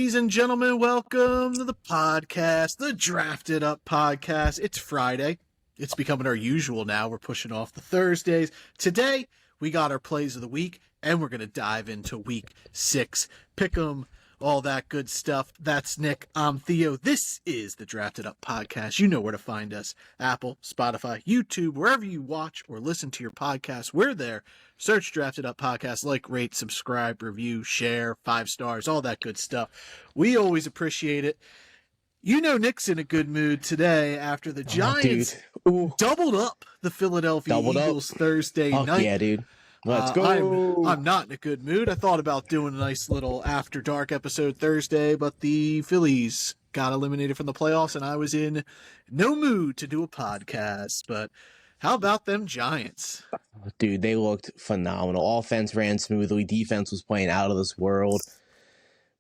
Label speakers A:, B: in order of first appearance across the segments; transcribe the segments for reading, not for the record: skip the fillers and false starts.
A: Ladies and gentlemen, welcome to the podcast, the Drafted Up Podcast. It's Friday. It's becoming our usual now. We're pushing off the Thursdays. Today, we got our plays of the week, and we're going to dive into week 6. Pick 'em, all that good stuff. That's Nick. I'm Theo. This is the Drafted Up Podcast. You know where to find us. Apple, Spotify, YouTube, wherever you watch or listen to your podcast, we're there. Search Drafted Up Podcast, like, rate, subscribe, review, share, 5 stars, all that good stuff. We always appreciate it. You know Nick's in a good mood today after the Giants doubled up the Philadelphia Eagles Thursday night.
B: Yeah, dude. Let's go.
A: I'm not in a good mood. I thought about doing a nice little After Dark episode Thursday, but the Phillies got eliminated from the playoffs, and I was in no mood to do a podcast. But how about them Giants?
B: Dude, they looked phenomenal. Offense ran smoothly. Defense was playing out of this world.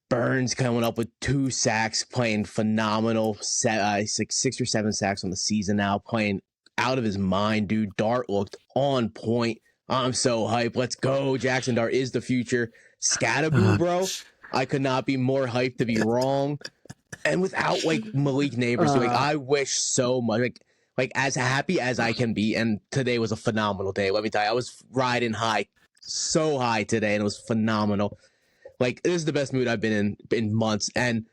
B: Burns coming up with 2 sacks, playing phenomenal. 6 or 7 sacks on the season now, playing out of his mind, dude. Dart looked on point. I'm so hyped. Let's go. Jackson Dart is the future. Scatterboo, bro. I could not be more hyped to be wrong. And without, Malik Neighbors, I wish so much. Like, as happy as I can be, and today was a phenomenal day. Let me tell you, I was riding high, so high today, and it was phenomenal. This is the best mood I've been in months, and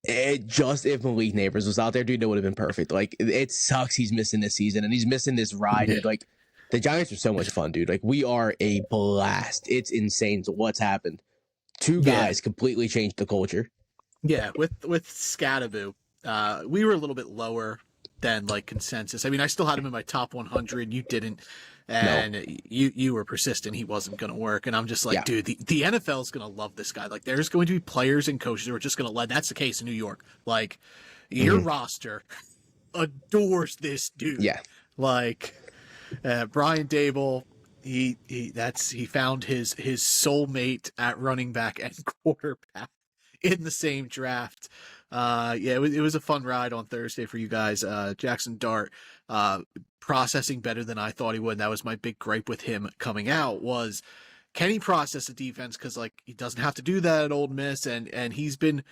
B: if Malik Neighbors was out there, dude, it would have been perfect. It sucks he's missing this season, and he's missing this ride. Yeah. The Giants are so much fun, dude. We are a blast. It's insane what's happened. 2 guys completely changed the culture. Yeah,
A: with Scatterboo, we were a little bit lower than consensus. I mean, I still had him in my top 100. You didn't, and you were persistent. He wasn't going to work, and I'm just dude, the NFL is going to love this guy. There's going to be players and coaches who are just going to let. That's the case in New York. Your roster adores this dude.
B: Yeah,
A: Brian Dable. He found his soulmate at running back and quarterback in the same draft. It was a fun ride on Thursday for you guys. Jackson Dart processing better than I thought he would. That was my big gripe with him coming out was, can he process the defense? Because he doesn't have to do that at Ole Miss, and he's been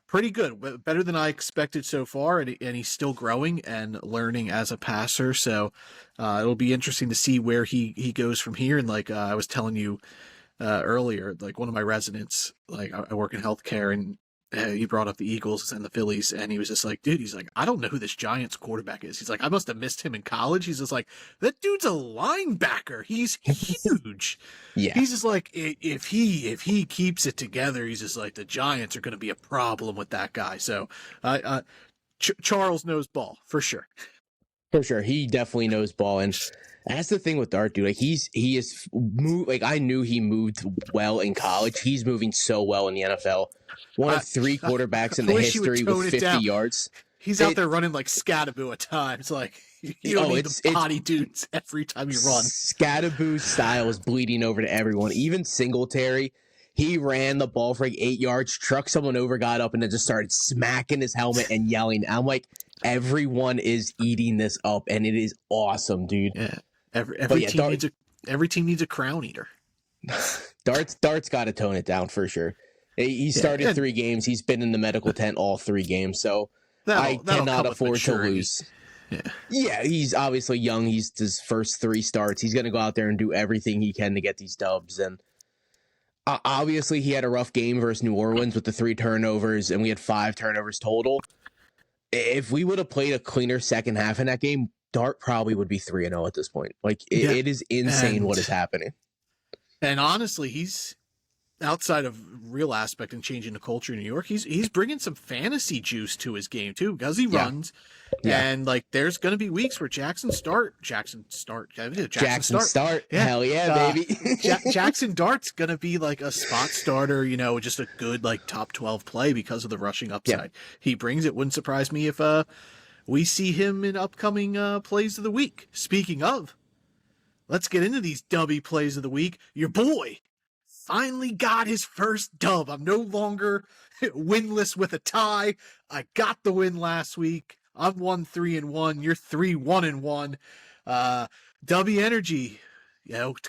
A: pretty good, better than I expected so far, and he's still growing and learning as a passer. So it'll be interesting to see where he goes from here. And I was telling you earlier, one of my residents, I work in healthcare, and he brought up the Eagles and the Phillies, and he was just dude, he's I don't know who this Giants quarterback is. He's I must have missed him in college. He's just that dude's a linebacker. He's huge.
B: Yeah.
A: He's just if he keeps it together, he's just the Giants are going to be a problem with that guy. So Charles knows ball for sure.
B: For sure. He definitely knows ball. And that's the thing with Dart, dude. He is I knew he moved well in college. He's moving so well in the NFL. One of 3 quarterbacks in the history with 50 yards.
A: He's out there running like Scatterboo at times. You don't need the potty dudes every time you run.
B: Scatterboo's style is bleeding over to everyone. Even Singletary, he ran the ball for 8 yards, trucked someone over, got up, and then just started smacking his helmet and yelling. I'm everyone is eating this up, and it is awesome, dude.
A: Yeah. Every team needs a crown eater.
B: Dart's got to tone it down for sure. He started 3 games. He's been in the medical tent all 3 games, so I cannot afford to lose. Yeah, he's obviously young. He's his first 3 starts. He's going to go out there and do everything he can to get these dubs. And obviously, he had a rough game versus New Orleans with the 3 turnovers, and we had 5 turnovers total. If we would have played a cleaner second half in that game, Dart probably would be 3-0 at this point. It is insane what is happening.
A: And honestly, he's outside of real aspect and changing the culture in New York. He's bringing some fantasy juice to his game too, because he runs. And there's going to be weeks where Jackson Start.
B: Yeah. Hell yeah, baby.
A: Jackson Dart's going to be a spot starter, just a good top 12 play because of the rushing upside. Yeah. He brings it. Wouldn't surprise me if we see him in upcoming plays of the week. Speaking of, let's get into these dubby plays of the week. Your boy finally got his first dub. I'm no longer winless with a tie. I got the win last week. I'm 1-3-1. You're 3-1-1. W Energy,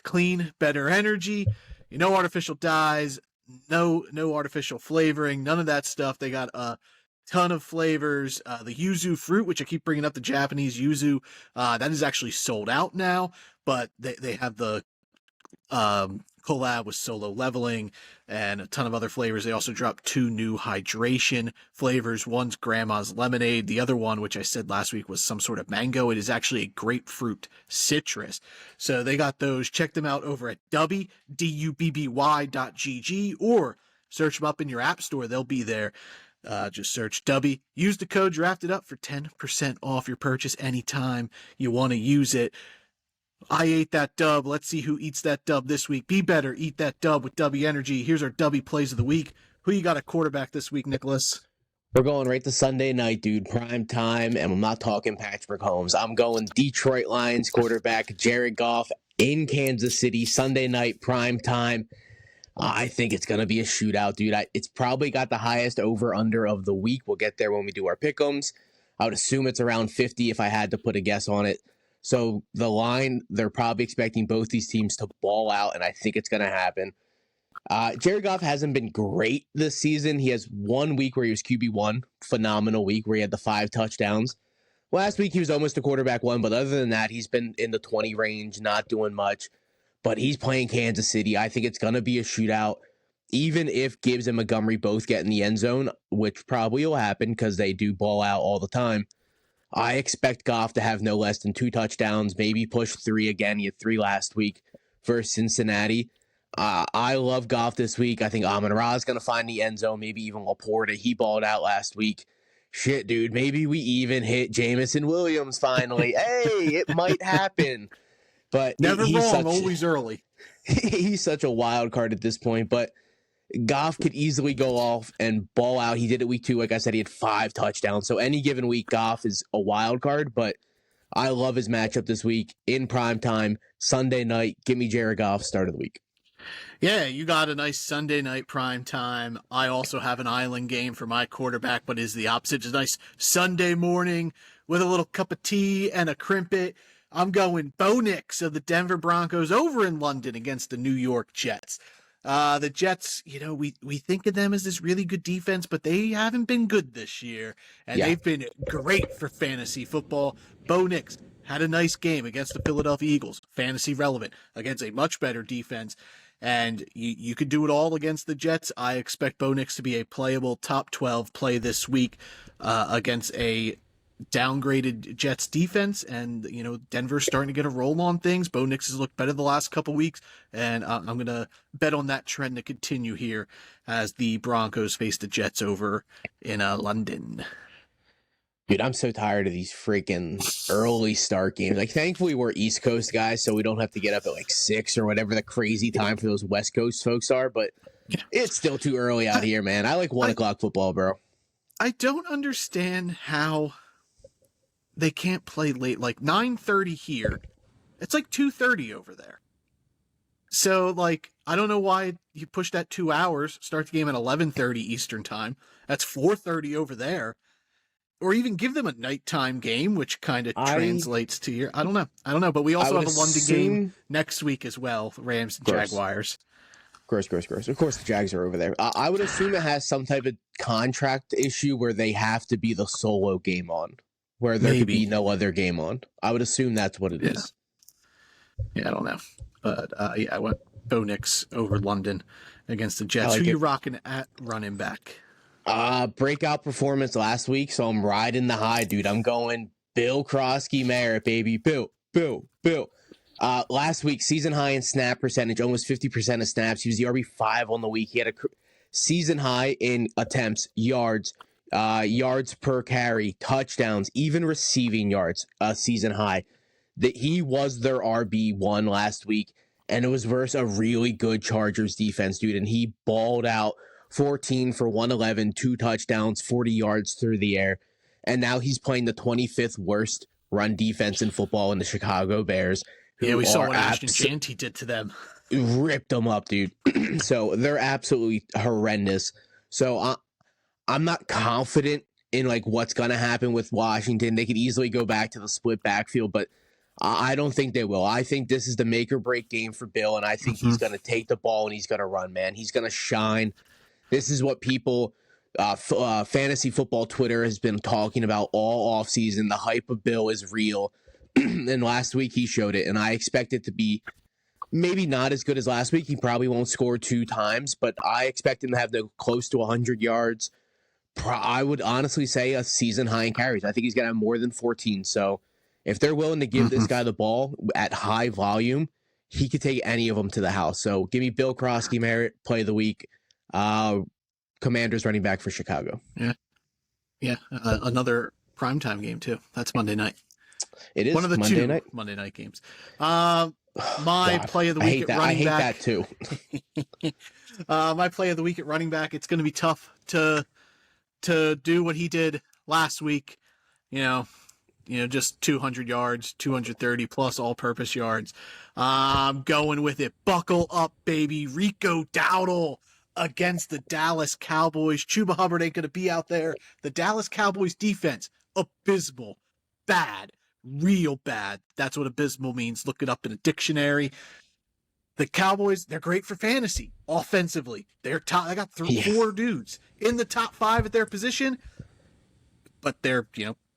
A: clean, better energy. Artificial dyes, no artificial flavoring, none of that stuff. They got a ton of flavors. The yuzu fruit, which I keep bringing up, the Japanese yuzu, that is actually sold out now, but they have the collab with Solo Leveling and a ton of other flavors. They also dropped 2 new hydration flavors. One's Grandma's Lemonade. The other one, which I said last week, was some sort of mango. It is actually a grapefruit citrus. So they got those. Check them out over at dubby.gg, or search them up in your app store. They'll be there. Just search Dubby. Use the code Drafted Up for 10% off your purchase anytime you want to use it. I ate that dub. Let's see who eats that dub this week. Be better. Eat that dub with Dubby Energy. Here's our Dubby plays of the week. Who you got at quarterback this week, Nicholas?
B: We're going right to Sunday night, dude. Prime time, and I'm not talking Patrick Mahomes. I'm going Detroit Lions quarterback Jared Goff in Kansas City, Sunday night, prime time. I think it's going to be a shootout, dude. It's probably got the highest over-under of the week. We'll get there when we do our pick'ems. I would assume it's around 50 if I had to put a guess on it. So the line, they're probably expecting both these teams to ball out, and I think it's going to happen. Jared Goff hasn't been great this season. He has 1 week where he was QB1, phenomenal week where he had the 5 touchdowns. Last week he was almost a quarterback 1, but other than that, he's been in the 20 range, not doing much. But he's playing Kansas City. I think it's going to be a shootout. Even if Gibbs and Montgomery both get in the end zone, which probably will happen because they do ball out all the time, I expect Goff to have no less than 2 touchdowns, maybe push 3 again. He had 3 last week versus Cincinnati. I love Goff this week. I think Amon-Ra is going to find the end zone, maybe even Laporta. He balled out last week. Shit, dude, maybe we even hit Jamison Williams finally. Hey, it might happen. But
A: Never wrong, always early.
B: He's such a wild card at this point, but Goff could easily go off and ball out. He did it week 2. Like I said, he had 5 touchdowns. So any given week, Goff is a wild card, but I love his matchup this week in prime time, Sunday night. Give me Jared Goff, start of the week.
A: Yeah, you got a nice Sunday night prime time. I also have an island game for my quarterback, but is the opposite. It's a nice Sunday morning with a little cup of tea and a crimpet. I'm going Bo Nix of the Denver Broncos over in London against the New York Jets. The Jets, we think of them as this really good defense, but they haven't been good this year, and they've been great for fantasy football. Bo Nix had a nice game against the Philadelphia Eagles, fantasy relevant, against a much better defense, and you could do it all against the Jets. I expect Bo Nix to be a playable top 12 play this week against a downgraded Jets defense, and Denver's starting to get a roll on things. Bo Nix has looked better the last couple weeks, and I'm going to bet on that trend to continue here as the Broncos face the Jets over in London.
B: Dude, I'm so tired of these freaking early start games. Like, thankfully we're East Coast guys, so we don't have to get up at like 6 or whatever the crazy time for those West Coast folks are, but it's still too early out here, man. I like 1 o'clock football, bro.
A: I don't understand how they can't play late, like 9:30 here. It's like 2:30 over there. So, I don't know why you push that 2 hours, start the game at 11:30 Eastern time. That's 4:30 over there. Or even give them a nighttime game, which kind of translates to your... I don't know. But we also have a London game next week as well, Rams and Jaguars.
B: Gross. Of course the Jags are over there. I would assume it has some type of contract issue where they have to be the solo game on, where there could be no other game on. I would assume that's what it is.
A: Yeah, I don't know. But, I went Bo Nix over London against the Jets. Who you rocking at running back?
B: Breakout performance last week, so I'm riding the high, dude. I'm going Bill Croskey-Merritt, baby. Bill. Last week, season high in snap percentage, almost 50% of snaps. He was the RB5 on the week. He had a season high in attempts, yards per carry, touchdowns, even receiving yards, season high. That he was their RB1 last week, and it was versus a really good Chargers defense, dude, and he balled out 14 for 111, 2 touchdowns, 40 yards through the air, and now he's playing the 25th worst run defense in football in the Chicago Bears.
A: Yeah, we saw what Ashton Shanty did to them.
B: Ripped them up, dude. So they're absolutely horrendous. So I'm not confident in what's going to happen with Washington. They could easily go back to the split backfield, but I don't think they will. I think this is the make or break game for Bill, and I think he's going to take the ball and he's going to run, man. He's going to shine. This is what people, fantasy football Twitter has been talking about all offseason. The hype of Bill is real. And last week he showed it, and I expect it to be maybe not as good as last week. He probably won't score 2 times, but I expect him to have close to 100 yards. I would honestly say a season high in carries. I think he's going to have more than 14. So if they're willing to give this guy the ball at high volume, he could take any of them to the house. So give me Bill Croskey-Merritt, play of the week. Commanders running back for Chicago.
A: Yeah. Another primetime game too. That's Monday night.
B: It is
A: one of the
B: Monday
A: 2
B: night?
A: Monday night games. My play of the week at running back. I
B: hate that too.
A: My play of the week at running back. It's going to be tough to do what he did last week. Just 200 yards, 230 plus all-purpose yards. I'm going with it. Buckle up, baby. Rico Dowdle against the Dallas Cowboys. Chuba Hubbard ain't going to be out there. The Dallas Cowboys defense, abysmal, bad, real bad. That's what abysmal means. Look it up in a dictionary. The Cowboys, they're great for fantasy. Offensively, they're top. I got 4 dudes in the top 5 at their position, but they're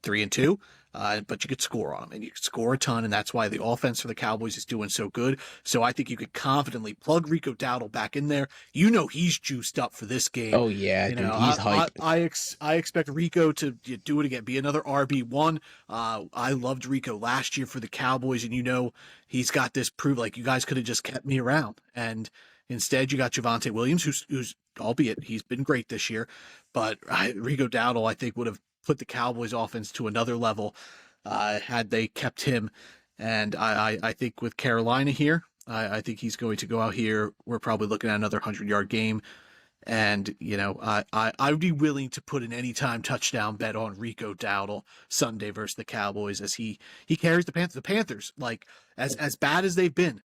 A: 3-2. But you could score on them, and you could score a ton, and that's why the offense for the Cowboys is doing so good. So I think you could confidently plug Rico Dowdle back in there. He's juiced up for this game.
B: Oh yeah, dude, he's hyped.
A: I expect Rico to do it again, be another RB1. I loved Rico last year for the Cowboys, and he's got this prove like you guys could have just kept me around, and instead you got Javonte Williams, who's albeit he's been great this year, but Rico Dowdle I think would have put the Cowboys offense to another level had they kept him. And I think with Carolina here, I think he's going to go out here. We're probably looking at another 100-yard game. And, I would be willing to put an anytime touchdown bet on Rico Dowdle Sunday versus the Cowboys as he carries the Panthers. The Panthers, like, as bad as they've been,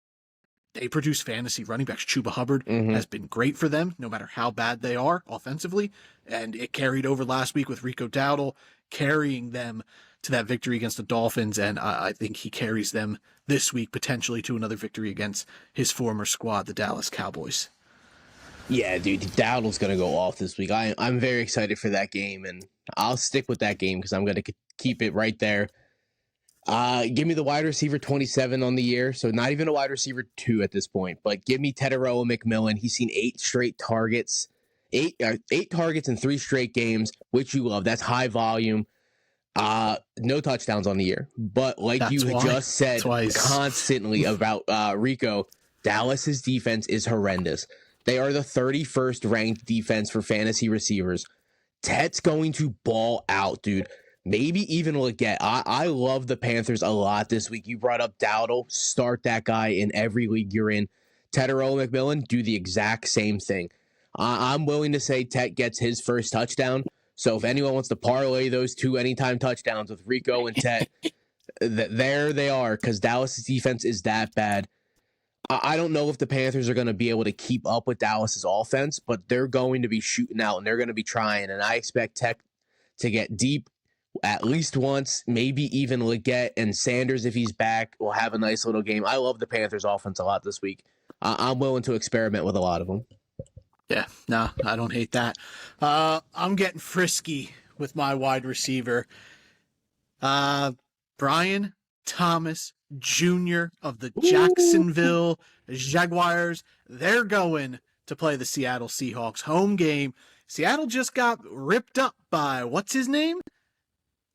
A: they produce fantasy running backs. Chuba Hubbard has been great for them, no matter how bad they are offensively. And it carried over last week with Rico Dowdle carrying them to that victory against the Dolphins. And I think he carries them this week potentially to another victory against his former squad, the Dallas Cowboys.
B: Yeah, dude, Dowdle's going to go off this week. I'm very excited for that game, and I'll stick with that game because I'm going to keep it right there. Give me the wide receiver 27 on the year, so not even a wide receiver 2 at this point, but give me Tetairoa McMillan. He's seen 8 straight targets, 8 targets in 3 straight games, which you love. That's high volume. No touchdowns on the year, but like that's you just said constantly about Rico, Dallas's defense is horrendous. They are the 31st ranked defense for fantasy receivers. Tet's going to ball out, dude. Maybe even Leggett. I love the Panthers a lot this week. You brought up Dowdle. Start that guy in every league you're in. Tetairoa McMillan, do the exact same thing. I'm willing to say Tet gets his first touchdown. So if anyone wants to parlay those 2 anytime touchdowns with Rico and Tet, there they are, because Dallas' defense is that bad. I don't know if the Panthers are going to be able to keep up with Dallas's offense, but they're going to be shooting out and they're going to be trying. And I expect Tech to get deep at least once, maybe even Leggett and Sanders, if he's back, will have a nice little game. I love the Panthers offense a lot this week. I'm willing to experiment with a lot of them.
A: Yeah, no, I don't hate that. I'm getting frisky with my wide receiver. Brian Thomas Jr. of the Jacksonville Jaguars. They're going to play the Seattle Seahawks home game. Seattle just got ripped up by, what's his name?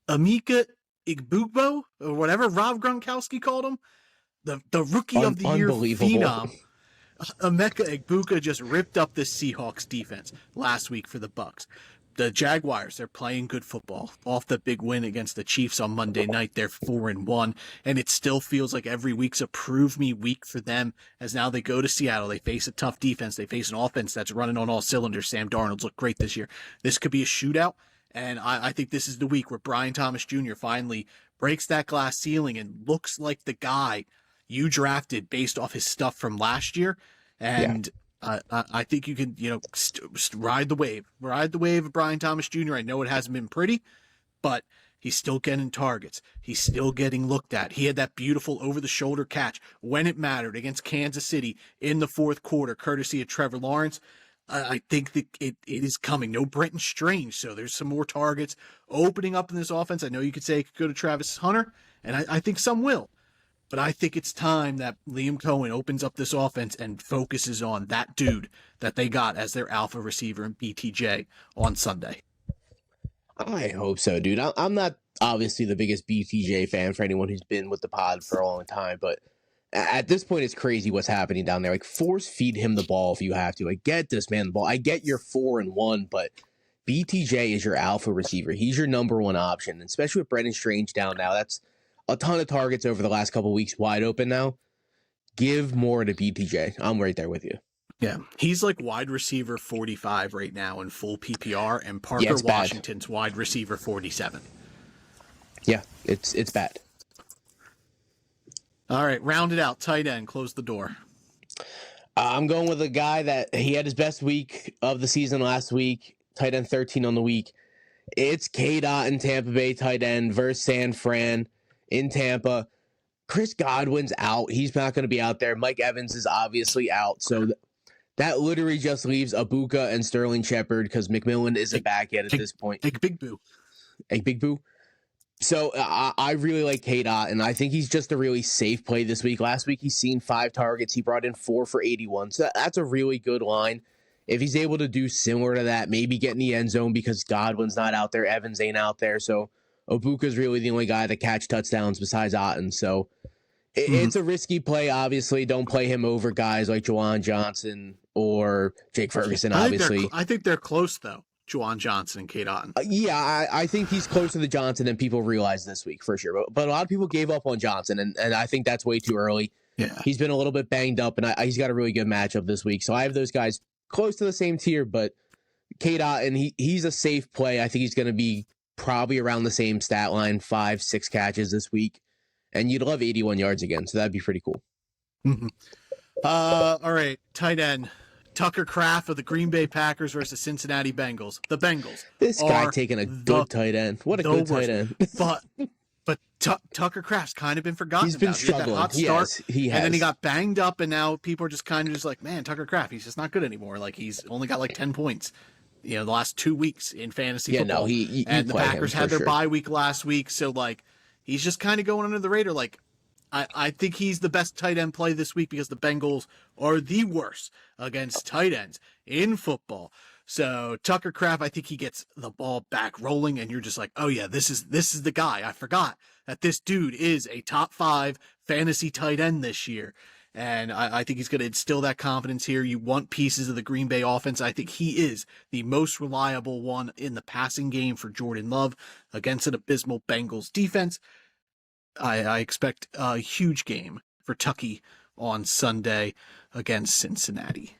A: Emeka Egbuka, or whatever Rob Gronkowski called him. The rookie of the year phenom. Emeka Egbuka just ripped up the Seahawks defense last week for the Bucs. The Jaguars, they're playing good football. Off the big win against the Chiefs on Monday night, they're 4-1, and it still feels like every week's a prove me week for them, as now they go to Seattle. They face a tough defense. They face an offense that's running on all cylinders. Sam Darnold's looked great this year. This could be a shootout, and I think this is the week where Brian Thomas Jr. finally breaks that glass ceiling and looks like the guy you drafted based off his stuff from last year. And I think you can, ride the wave of Brian Thomas Jr. I know it hasn't been pretty, but He's still getting targets. He's still getting looked at. He had that beautiful over-the-shoulder catch when it mattered against Kansas City in the fourth quarter, courtesy of Trevor Lawrence. I think that it is coming. No Brenton Strange, so there's some more targets opening up in this offense. I know you could say it could go to Travis Hunter, and I think some will. But I think it's time that Liam Cohen opens up this offense and focuses on that dude that they got as their alpha receiver in BTJ on Sunday.
B: I hope so, dude. I'm not obviously the biggest BTJ fan for anyone who's been with the pod for a long time, but at this point, it's crazy what's happening down there. Like, force feed him the ball if you have to. I get this man the ball. I get your 4-1, but BTJ is your alpha receiver. He's your number one option, especially with Brendan Strange down now. That's a ton of targets over the last couple of weeks wide open now. Give more to BTJ. I'm right there with you.
A: Yeah, he's like wide receiver 45 right now in full PPR, and Parker Washington's bad. Wide receiver 47.
B: Yeah, it's bad.
A: All right, round it out. Tight end, close the door.
B: I'm going with a guy that he had his best week of the season last week. Tight end 13 on the week. It's K-Dot in Tampa Bay, tight end versus San Fran in Tampa. Chris Godwin's out. He's not going to be out there. Mike Evans is obviously out. So that literally just leaves Abuka and Sterling Shepard because McMillan isn't back yet at this point.
A: Big Boo.
B: Big Boo. So I really like K-Dot, and I think he's just a really safe play this week. Last week, he's seen 5 targets. He brought in 4 for 81. So that's a really good line. If he's able to do similar to that, maybe get in the end zone because Godwin's not out there, Evans ain't out there. So Abuka's really the only guy to catch touchdowns besides Otten. So it's a risky play, obviously. Don't play him over guys like Juwan Johnson or Jake Ferguson, obviously.
A: I think they're close, though. Juwan Johnson and Kate Otten.
B: Yeah, I think he's closer to Johnson than people realize this week, for sure. But a lot of people gave up on Johnson, and I think that's way too early.
A: Yeah,
B: he's been a little bit banged up, and he's got a really good matchup this week. So I have those guys close to the same tier, but Kate Otten, he's a safe play. I think he's going to be probably around the same stat line, 5-6 catches this week. And you'd love 81 yards again, so that'd be pretty cool.
A: Mm-hmm. All right, tight end. Tucker Kraft of the Green Bay Packers versus Cincinnati Bengals. The Bengals.
B: This guy taking a good tight end. What a good tight end.
A: But Tucker Kraft's kind of been forgotten.
B: He's been struggling.
A: He had that hot start,
B: he has.
A: And then he got banged up, and now people are just kind of just like, man, Tucker Kraft, he's just not good anymore. Like, he's only got like 10 points, the last 2 weeks in fantasy football.
B: No,
A: and the Packers had their bye week last week, so like he's just kind of going under the radar. Like, I think he's the best tight end play this week because the Bengals are the worst against tight ends in football. So Tucker Kraft, I think he gets the ball back rolling, and you're just like, oh yeah, this is the guy. I forgot that this dude is a top 5 fantasy tight end this year. And I think he's going to instill that confidence here. You want pieces of the Green Bay offense. I think he is the most reliable one in the passing game for Jordan Love against an abysmal Bengals defense. I expect a huge game for Tucky on Sunday against Cincinnati.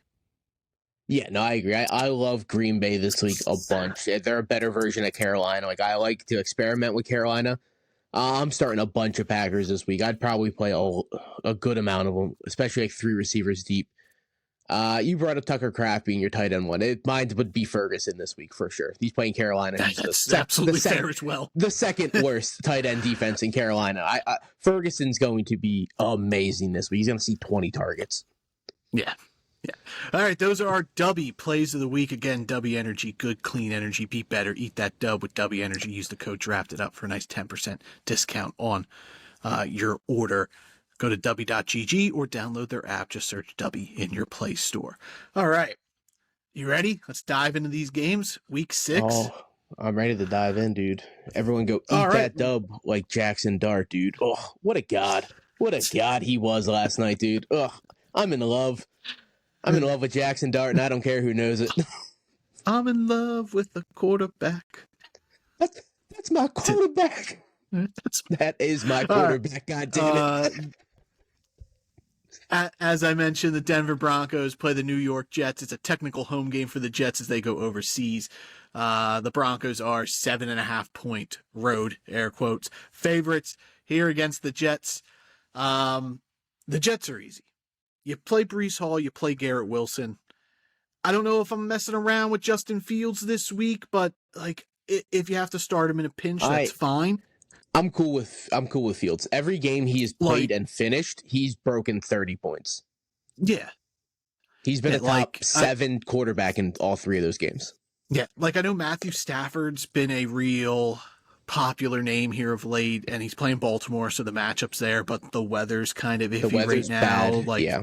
B: Yeah, no, I agree. I love Green Bay this week a bunch. They're a better version of Carolina. Like, I like to experiment with Carolina. I'm starting a bunch of Packers this week. I'd probably play a good amount of them, especially like 3 receivers deep. You brought up Tucker Kraft being your tight end one. Mine would be Ferguson this week for sure. He's playing Carolina.
A: That's absolutely fair as well.
B: The second worst tight end defense in Carolina. Ferguson's going to be amazing this week. He's going to see 20 targets.
A: Yeah. All right, those are our W plays of the week. Again, W Energy, good, clean energy. Be better. Eat that dub with W Energy. Use the code DRAFTEDUP for a nice 10% discount on your order. Go to w.gg or download their app. Just search W in your Play Store. All right. You ready? Let's dive into these games. Week 6.
B: Oh, I'm ready to dive in, dude. Everyone go eat that dub like Jackson Dart, dude. Oh, what a god. What a god he was last night, dude. Oh, I'm in love. I'm in love with Jackson Dart, and I don't care who knows it.
A: I'm in love with the quarterback.
B: That's my quarterback. That is my quarterback. God damn it.
A: As I mentioned, the Denver Broncos play the New York Jets. It's a technical home game for the Jets as they go overseas. The Broncos are 7.5-point road, air quotes, favorites here against the Jets. The Jets are easy. You play Breece Hall, you play Garrett Wilson. I don't know if I'm messing around with Justin Fields this week, but like if you have to start him in a pinch,
B: I
A: that's fine.
B: I'm cool with Fields. Every game he's played and finished, he's broken 30 points.
A: Yeah.
B: He's been a top 7 quarterback in all 3 of those games.
A: Yeah, like I know Matthew Stafford's been a real popular name here of late, and he's playing Baltimore, so the matchup's there, but the weather's kind of iffy right now.
B: Bad.
A: Like
B: yeah.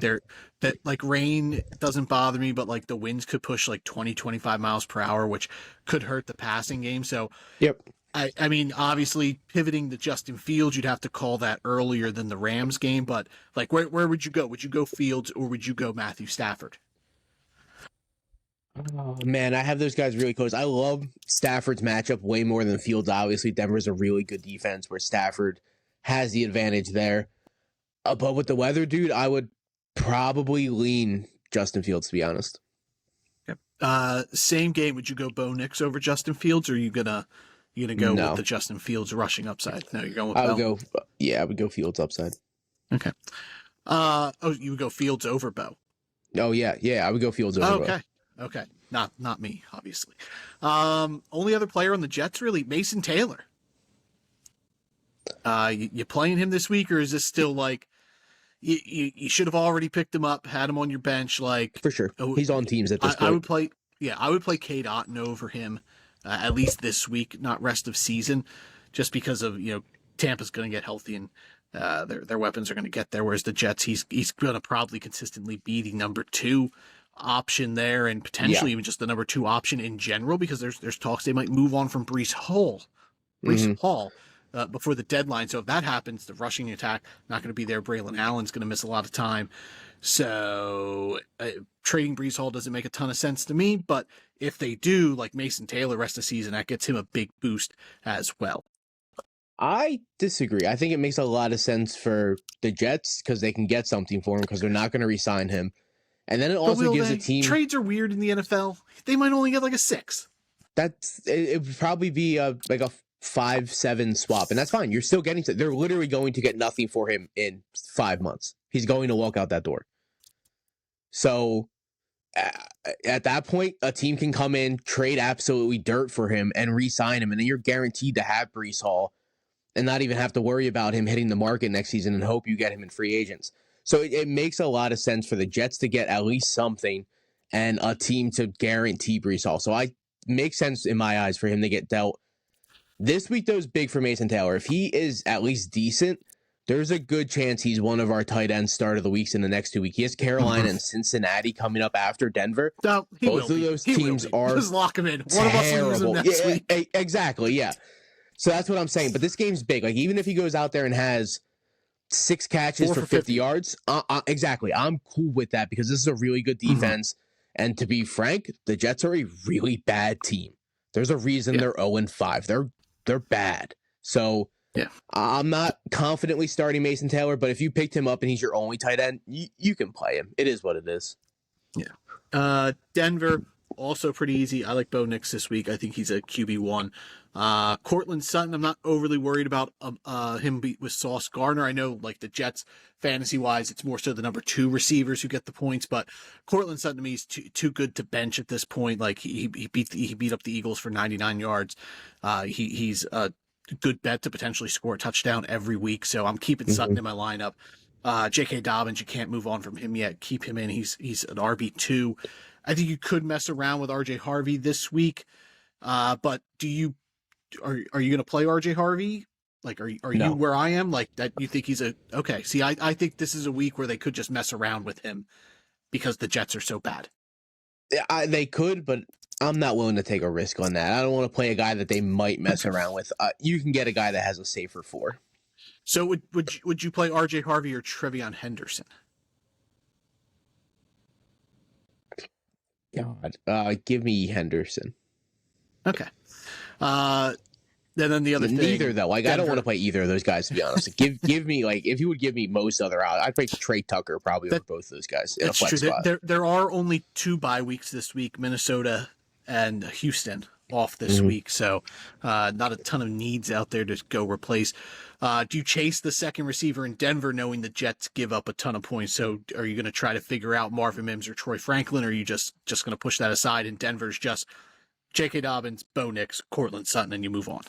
A: like rain doesn't bother me, but like the winds could push like 20, 25 miles per hour, which could hurt the passing game. So
B: yep.
A: I mean, obviously pivoting to Justin Fields, you'd have to call that earlier than the Rams game, but like where would you go? Would you go Fields or would you go Matthew Stafford?
B: Oh, man, I have those guys really close. I love Stafford's matchup way more than Fields. Obviously, Denver's a really good defense where Stafford has the advantage there. But with the weather, dude, I would probably lean Justin Fields, to be honest.
A: Yep. Same game. Would you go Bo Nix over Justin Fields, or are you gonna go with the Justin Fields rushing upside? No, you're going with Bo.
B: I would go Fields upside.
A: Okay. You would go Fields over Bo.
B: Oh yeah, I would go Fields over Bo.
A: Okay. Not me, obviously. Only other player on the Jets, really, Mason Taylor. You playing him this week, or is this still like you should have already picked him up, had him on your bench? Like
B: for sure, he's on teams at this point.
A: I would play Cade Otton over him at least this week, not rest of season, just because of Tampa's going to get healthy and their weapons are going to get there. Whereas the Jets, he's going to probably consistently be the number 2 option there, and potentially even just the number 2 option in general, because there's talks they might move on from Breece Hall before the deadline. So if that happens, the rushing attack not going to be there. Braylon Allen's going to miss a lot of time. So trading Breece Hall doesn't make a ton of sense to me, but if they do, like Mason Taylor rest of the season, that gets him a big boost as well.
B: I disagree. I think it makes a lot of sense for the Jets because they can get something for him because they're not going to re-sign him. And then it also gives a team...
A: Trades are weird in the NFL. They might only get like a 6.
B: It would probably be like a 5-7 swap, and that's fine. You're still getting... They're literally going to get nothing for him in 5 months. He's going to walk out that door. So at that point, a team can come in, trade absolutely dirt for him, and re-sign him, and then you're guaranteed to have Breece Hall and not even have to worry about him hitting the market next season and hope you get him in free agents. So it makes a lot of sense for the Jets to get at least something and a team to guarantee Breece Hall. So it makes sense in my eyes for him to get dealt. This week, though, is big for Mason Taylor. If he is at least decent, there's a good chance he's one of our tight end start of the weeks in the next 2 weeks. He has Carolina and Cincinnati coming up after Denver.
A: No,
B: both of those teams are
A: just lock him in. One of us will lose him next week.
B: Exactly, yeah. So that's what I'm saying. But this game's big. Like, even if he goes out there and has 6 catches for 50 yards, exactly. I'm cool with that because this is a really good defense. And to be frank, the Jets are a really bad team. There's a reason they're 0-5. They're bad. So I'm not confidently starting Mason Taylor, but if you picked him up and he's your only tight end, you can play him. It is what it is.
A: Yeah. Denver, also pretty easy. I like Bo Nix this week. I think he's a QB1. Cortland Sutton, I'm not overly worried about him with Sauce Gardner. I know, like, the Jets, fantasy-wise, it's more so the number 2 receivers who get the points, but Cortland Sutton, to me, is too good to bench at this point. Like, he beat up the Eagles for 99 yards. He's a good bet to potentially score a touchdown every week, so I'm keeping Sutton in my lineup. J.K. Dobbins, you can't move on from him yet. Keep him in. He's an RB2. I think you could mess around with R.J. Harvey this week, but are you going to play R.J. Harvey? Like, are you where I am? Like, that you think he's okay. See, I think this is a week where they could just mess around with him because the Jets are so bad.
B: Yeah, they could, but I'm not willing to take a risk on that. I don't want to play a guy that they might mess around with. You can get a guy that has a safer 4.
A: So would you play R.J. Harvey or Trevion Henderson?
B: God, give me Henderson.
A: Okay. Then the other thing,
B: neither though. Like, Denver. I don't want to play either of those guys, to be honest. give me, like, if you would give me most other out, I'd play Trey Tucker probably over both of those guys in a flex spot.
A: There are only 2 bye weeks this week: Minnesota and Houston off this week, so not a ton of needs out there to go replace. Do you chase the second receiver in Denver, knowing the Jets give up a ton of points? So are you going to try to figure out Marvin Mims or Troy Franklin, or are you just going to push that aside and Denver's just J.K. Dobbins, Bo Nix, Cortland Sutton, and you move on.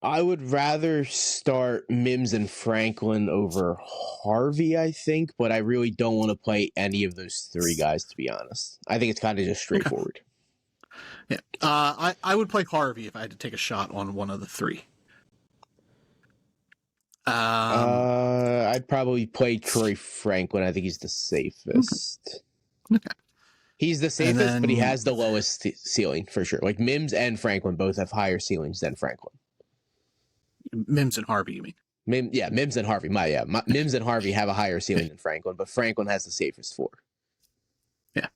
B: I would rather start Mims and Franklin over Harvey, I think, but I really don't want to play any of those three guys, to be honest. I think it's kind of just straightforward.
A: Yeah, I would play Harvey if I had to take a shot on one of the three.
B: I'd probably play Troy Franklin. I think he's the safest.
A: Okay.
B: He's the safest, but he has the lowest ceiling for sure. Like Mims and Franklin both have higher ceilings than Franklin.
A: Mims and Harvey, you mean?
B: Mims and Harvey. Mims and Harvey have a higher ceiling than Franklin, but Franklin has the safest four.
A: Yeah.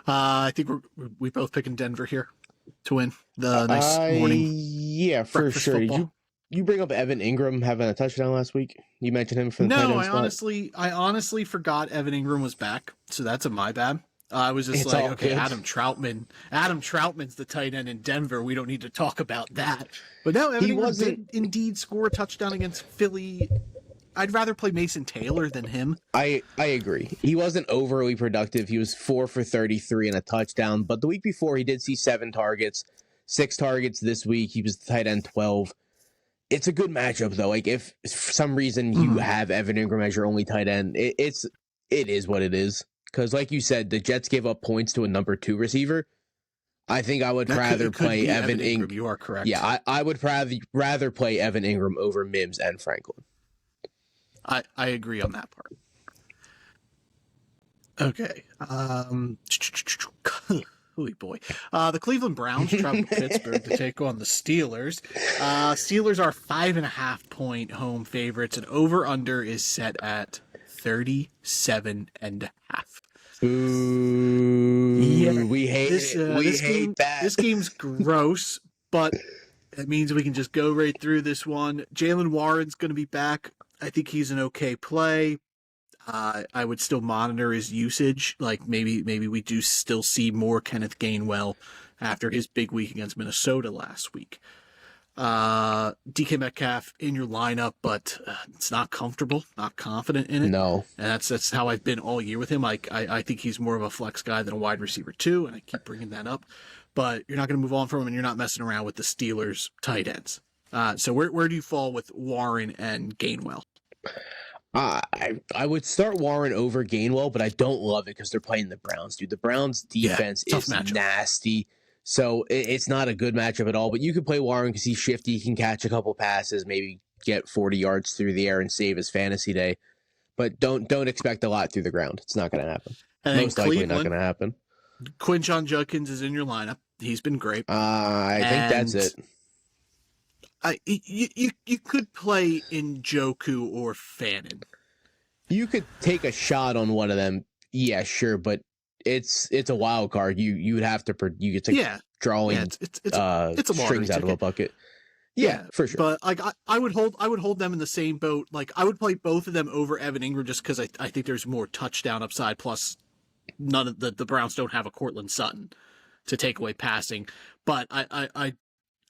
A: I think we both picking Denver here to win the nice morning.
B: Yeah, for sure. Football. Did you bring up Evan Ingram having a touchdown last week? You mentioned him for the tight end spot.
A: I honestly forgot Evan Ingram was back, so that's my bad. I was just like, okay, good. Adam Troutman's the tight end in Denver. We don't need to talk about that. But no, Evan Ingram did indeed score a touchdown against Philly. I'd rather play Mason Taylor than him.
B: I agree. He wasn't overly productive. He was 4 for 33 and a touchdown. But the week before, he did see 7 targets, 6 targets this week. He was the tight end 12. It's a good matchup, though. Like, if for some reason you have Evan Ingram as your only tight end, it is what it is. Because, like you said, the Jets gave up points to a number 2 receiver. I think I would rather play Evan Ingram.
A: You are correct.
B: Yeah, I would rather play Evan Ingram over Mims and Franklin.
A: I agree on that part. Okay. Holy boy. The Cleveland Browns travel to Pittsburgh to take on the Steelers. Steelers are 5.5-point home favorites, and over-under is set at 37.5.
B: Ooh, yeah, we hate it. We hate that.
A: This game's gross, but it means we can just go right through this one. Jalen Warren's going to be back. I think he's an okay play. I would still monitor his usage. Like maybe we do still see more Kenneth Gainwell after his big week against Minnesota last week. DK Metcalf in your lineup, but it's not comfortable, not confident in it.
B: No.
A: And that's how I've been all year with him. I think he's more of a flex guy than a wide receiver too, and I keep bringing that up. But you're not going to move on from him, and you're not messing around with the Steelers tight ends. So where do you fall with Warren and Gainwell?
B: I would start Warren over Gainwell, but I don't love it because they're playing the Browns, dude. The Browns defense is nasty. So it's not a good matchup at all, but you could play Warren because he's shifty. He can catch a couple passes, maybe get 40 yards through the air and save his fantasy day. But don't expect a lot through the ground. It's not going to happen.
A: And
B: most likely not going to happen.
A: Quinshon Judkins is in your lineup. He's been great.
B: I think that's it.
A: You could play Njoku or Fannin.
B: You could take a shot on one of them. Yeah, sure, but it's a wild card. You would have to drawing
A: it's a
B: strings out of a bucket. Yeah, for sure.
A: But like I would hold them in the same boat. Like I would play both of them over Evan Ingram just because I think there's more touchdown upside. Plus, none of the Browns don't have a Cortland Sutton to take away passing. But I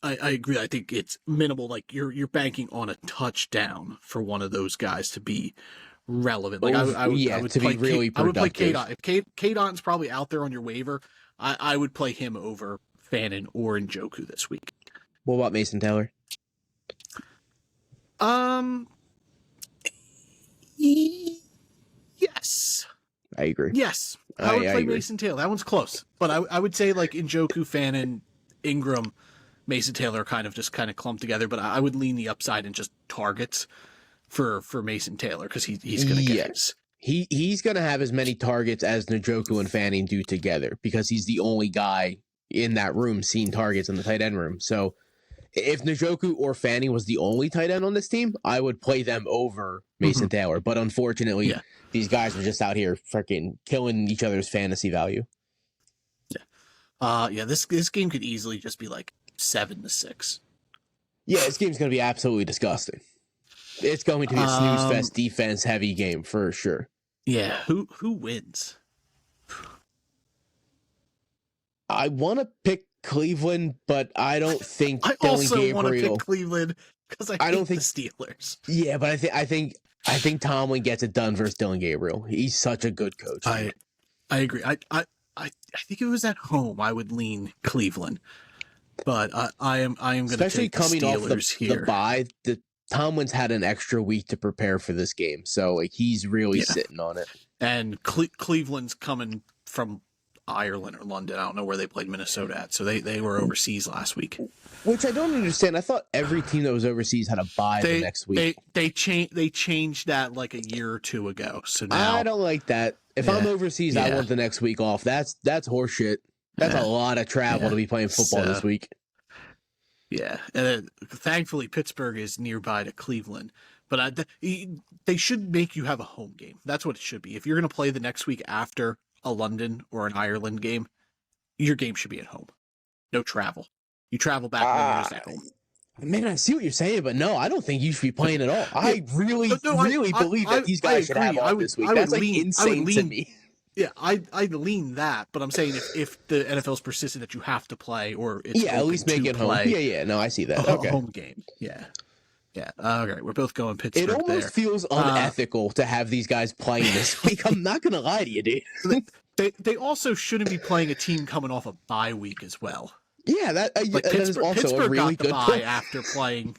A: agree. I think it's minimal. Like you're banking on a touchdown for one of those guys to be relevant. Like I would play
B: be really productive.
A: I would play K-Dot. If K-Dot's probably out there on your waiver, I would play him over Fannin or Njoku this week.
B: What about Mason Taylor?
A: Yes.
B: I agree.
A: Yes. I would play Mason Taylor. That one's close. But I would say like Njoku, Fannin, Ingram, Mason Taylor kind of clumped together, but I would lean the upside and just targets for Mason Taylor because he's going to get his.
B: He's going to have as many targets as Njoku and Fanning do together because he's the only guy in that room seeing targets in the tight end room. So if Njoku or Fanning was the only tight end on this team, I would play them over Mason Taylor. But unfortunately, these guys are just out here freaking killing each other's fantasy value.
A: Yeah. This game could easily just be like 7-6.
B: Yeah, this game's going to be absolutely disgusting. It's going to be a snooze fest defense heavy game for sure.
A: Yeah, who wins?
B: I want to pick Cleveland, but I don't think
A: I
B: Dylan
A: also
B: Gabriel.
A: want to pick Cleveland because I don't think the Steelers.
B: Yeah, but I think Tomlin gets it done versus Dylan Gabriel. He's such a good coach.
A: I agree. I think if it was at home, I would lean Cleveland, but I am going to
B: Especially
A: take the
B: coming off
A: Steelers
B: the
A: here.
B: bye. Tomlin's had an extra week to prepare for this game, so like he's really sitting on it.
A: And Cleveland's coming from Ireland or London. I don't know where they played Minnesota at, so they were overseas last week.
B: Which I don't understand. I thought every team that was overseas had a bye the next week.
A: They changed that like a year or two ago. So now
B: I don't like that. If I'm overseas, I want the next week off. That's horseshit. That's a lot of travel to be playing football this week.
A: Yeah, and thankfully Pittsburgh is nearby to Cleveland, but they should make you have a home game. That's what it should be. If you're going to play the next week after a London or an Ireland game, your game should be at home. No travel. You travel back when you're just at home.
B: Man, I see what you're saying, but no, I don't think you should be playing at all. I really believe that these guys should have off this week. That's like insane to me.
A: Yeah, I'd lean that, but I'm saying if the NFL's persistent that you have to play, or it's
B: at least make it home. Yeah, no, I see that.
A: Okay, home game. Yeah. Okay, we're both going Pittsburgh.
B: It almost feels unethical to have these guys playing this week. I'm not gonna lie to you, dude.
A: They also shouldn't be playing a team coming off a bye week as well.
B: Yeah, that is also
A: Pittsburgh
B: a really
A: got the
B: good
A: bye
B: point.
A: after playing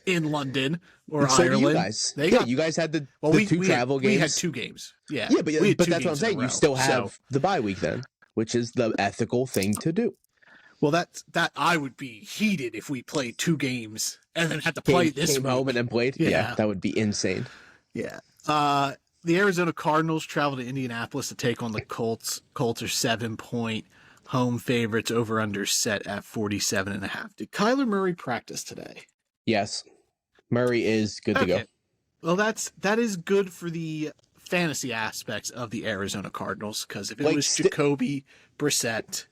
A: in London or
B: so
A: Ireland.
B: You guys. You guys had the two travel games.
A: We had 2 games. Yeah,
B: but that's what I'm saying. You still have the bye week then, which is the ethical thing to do.
A: Well, that I would be heated if we played 2 games and then had to play this
B: came
A: week.
B: home and then played. Yeah, that would be insane.
A: Yeah. The Arizona Cardinals travel to Indianapolis to take on the Colts. Colts are 7-point home favorites. Over under set at 47.5. Did Kyler Murray practice today?
B: Yes. Murray is good to go.
A: Well, that is good for the fantasy aspects of the Arizona Cardinals, because if it was Jacoby Brissett,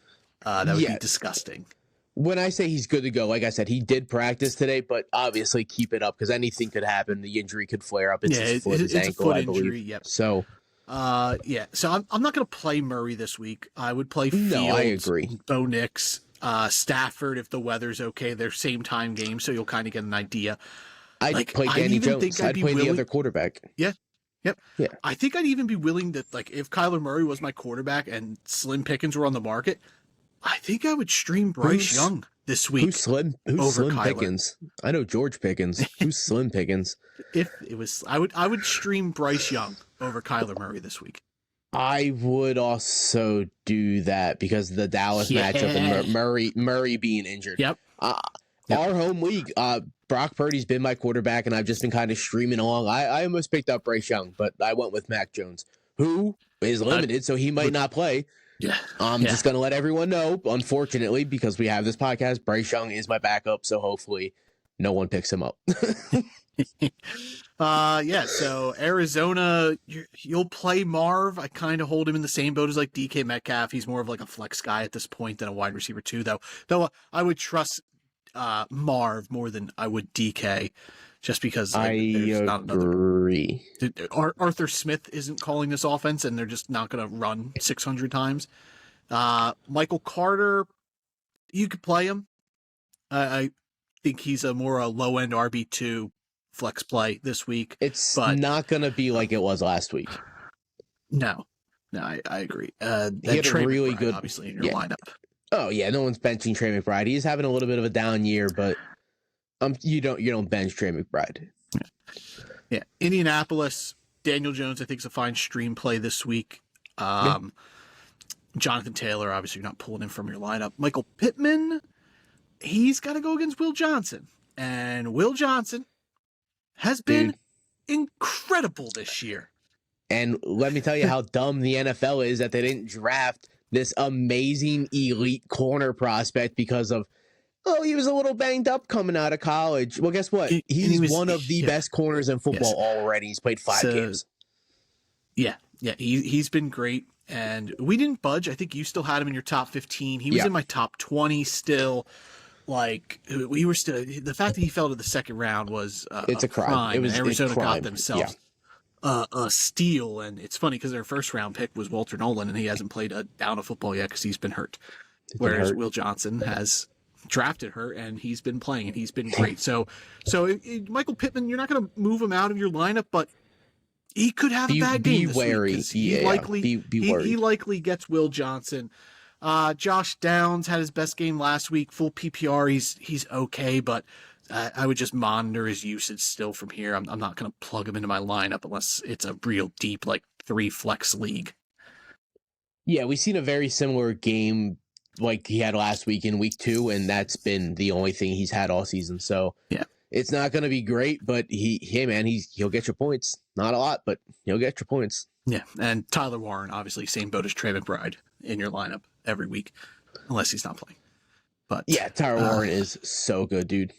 A: that would be disgusting.
B: When I say he's good to go, like I said, he did practice today, but obviously keep it up because anything could happen. The injury could flare up. It's his foot, his ankle, I believe. Injury, yep. So,
A: So I'm not going to play Murray this week. I would play Fields.
B: No, I agree.
A: Bo Nix, Stafford if the weather's okay. They're same time games, so you'll kind of get an idea.
B: I'd play Danny Jones. I'd play the other quarterback.
A: Yeah. Yep.
B: Yeah.
A: I think I'd even be willing to, if Kyler Murray was my quarterback and Slim Pickens were on the market, I think I would stream Bryce Young this week.
B: Who's Slim Pickens? I know George Pickens. Who's Slim Pickens?
A: If it was, I would stream Bryce Young over Kyler Murray this week.
B: I would also do that because of the Dallas matchup and Murray being injured.
A: Yep.
B: Our home league, Brock Purdy's been my quarterback, and I've just been kind of streaming along. I almost picked up Bryce Young, but I went with Mac Jones, who is limited, so he might not play.
A: Yeah.
B: I'm just going to let everyone know, unfortunately, because we have this podcast, Bryce Young is my backup, so hopefully no one picks him up.
A: So Arizona, you'll play Marv. I kind of hold him in the same boat as like DK Metcalf. He's more of like a flex guy at this point than a wide receiver too, though I would trust Marv more than I would DK, just because there's not
B: agree.
A: Arthur Smith isn't calling this offense, and they're just not going to run 600 times. Michael Carter, you could play him. I think he's a more low end RB2 flex play this week.
B: It's not going to be like it was last week.
A: No, I agree.
B: He had a really good,
A: obviously, in your lineup.
B: Oh yeah, no one's benching Trey McBride. He's having a little bit of a down year, but you don't bench Trey McBride.
A: Yeah, Indianapolis, Daniel Jones, I think is a fine stream play this week. Jonathan Taylor, obviously, you're not pulling him from your lineup. Michael Pittman, he's got to go against Will Johnson, and Will Johnson has been incredible this year.
B: And let me tell you how dumb the NFL is that they didn't draft this amazing elite corner prospect because of, he was a little banged up coming out of college. Well, guess what? He's one of the best corners in football already. He's played 5 games.
A: Yeah. He's been great, and we didn't budge. I think you still had him in your top 15. He was in my top 20 still. Like, we were still, the fact that he fell to the second round was
B: it's a crime. It was
A: Arizona got themselves a steal, and it's funny because their first round pick was Walter Nolan, and he hasn't played a down of football yet because he's been hurt. Whereas Will Johnson has drafted hurt, and he's been playing, and he's been great. So Michael Pittman, you're not going to move him out of your lineup, but He could have a bad game this
B: wary.
A: week. He
B: Worried.
A: he likely gets Will Johnson. Josh Downs had his best game last week. Full PPR, he's okay, but I would just monitor his usage still from here. I'm not going to plug him into my lineup unless it's a real deep, like 3 flex league.
B: Yeah, we've seen a very similar game like he had last week in week 2, and that's been the only thing he's had all season. So
A: yeah,
B: it's not going to be great, but he'll get your points. Not a lot, but he'll get your points.
A: Yeah, and Tyler Warren, obviously, same boat as Trey McBride in your lineup every week, unless he's not playing. But
B: yeah, Tyler Warren is so good, dude.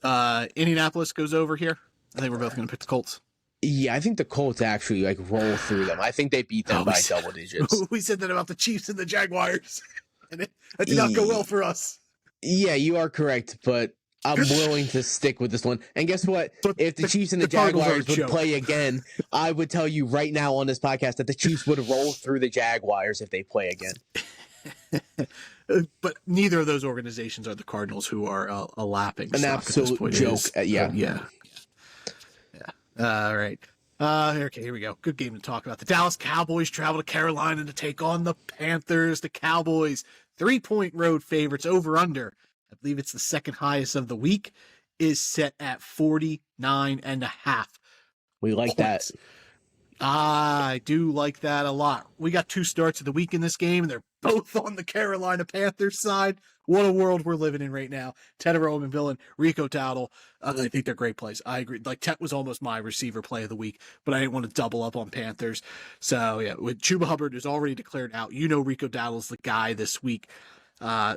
A: Indianapolis goes over here. I think we're both going to pick the Colts.
B: Yeah, I think the Colts actually like roll through them. I think they beat them by double digits.
A: We said that about the Chiefs and the Jaguars, and that did not go well for us.
B: Yeah, you are correct, but I'm willing to stick with this one. And guess what? If the Chiefs and the Jaguars would play again, I would tell you right now on this podcast that the Chiefs would roll through the Jaguars if they play again.
A: But neither of those organizations are the Cardinals, who are a lapping
B: an absolute joke.
A: Yeah. All right. Okay, here we go. Good game to talk about. The Dallas Cowboys travel to Carolina to take on the Panthers. The Cowboys, 3-point road favorites, over under. I believe it's the second highest of the week, is set at 49.5.
B: We like that.
A: I do like that a lot. We got 2 starts of the week in this game, and they're both on the Carolina Panthers side. What a world we're living in right now. Ted Romanville and Rico Dowdle, I think they're great plays. I agree. Like, Ted was almost my receiver play of the week, but I didn't want to double up on Panthers. So, yeah, with Chuba Hubbard is already declared out. Rico Dowdle's the guy this week.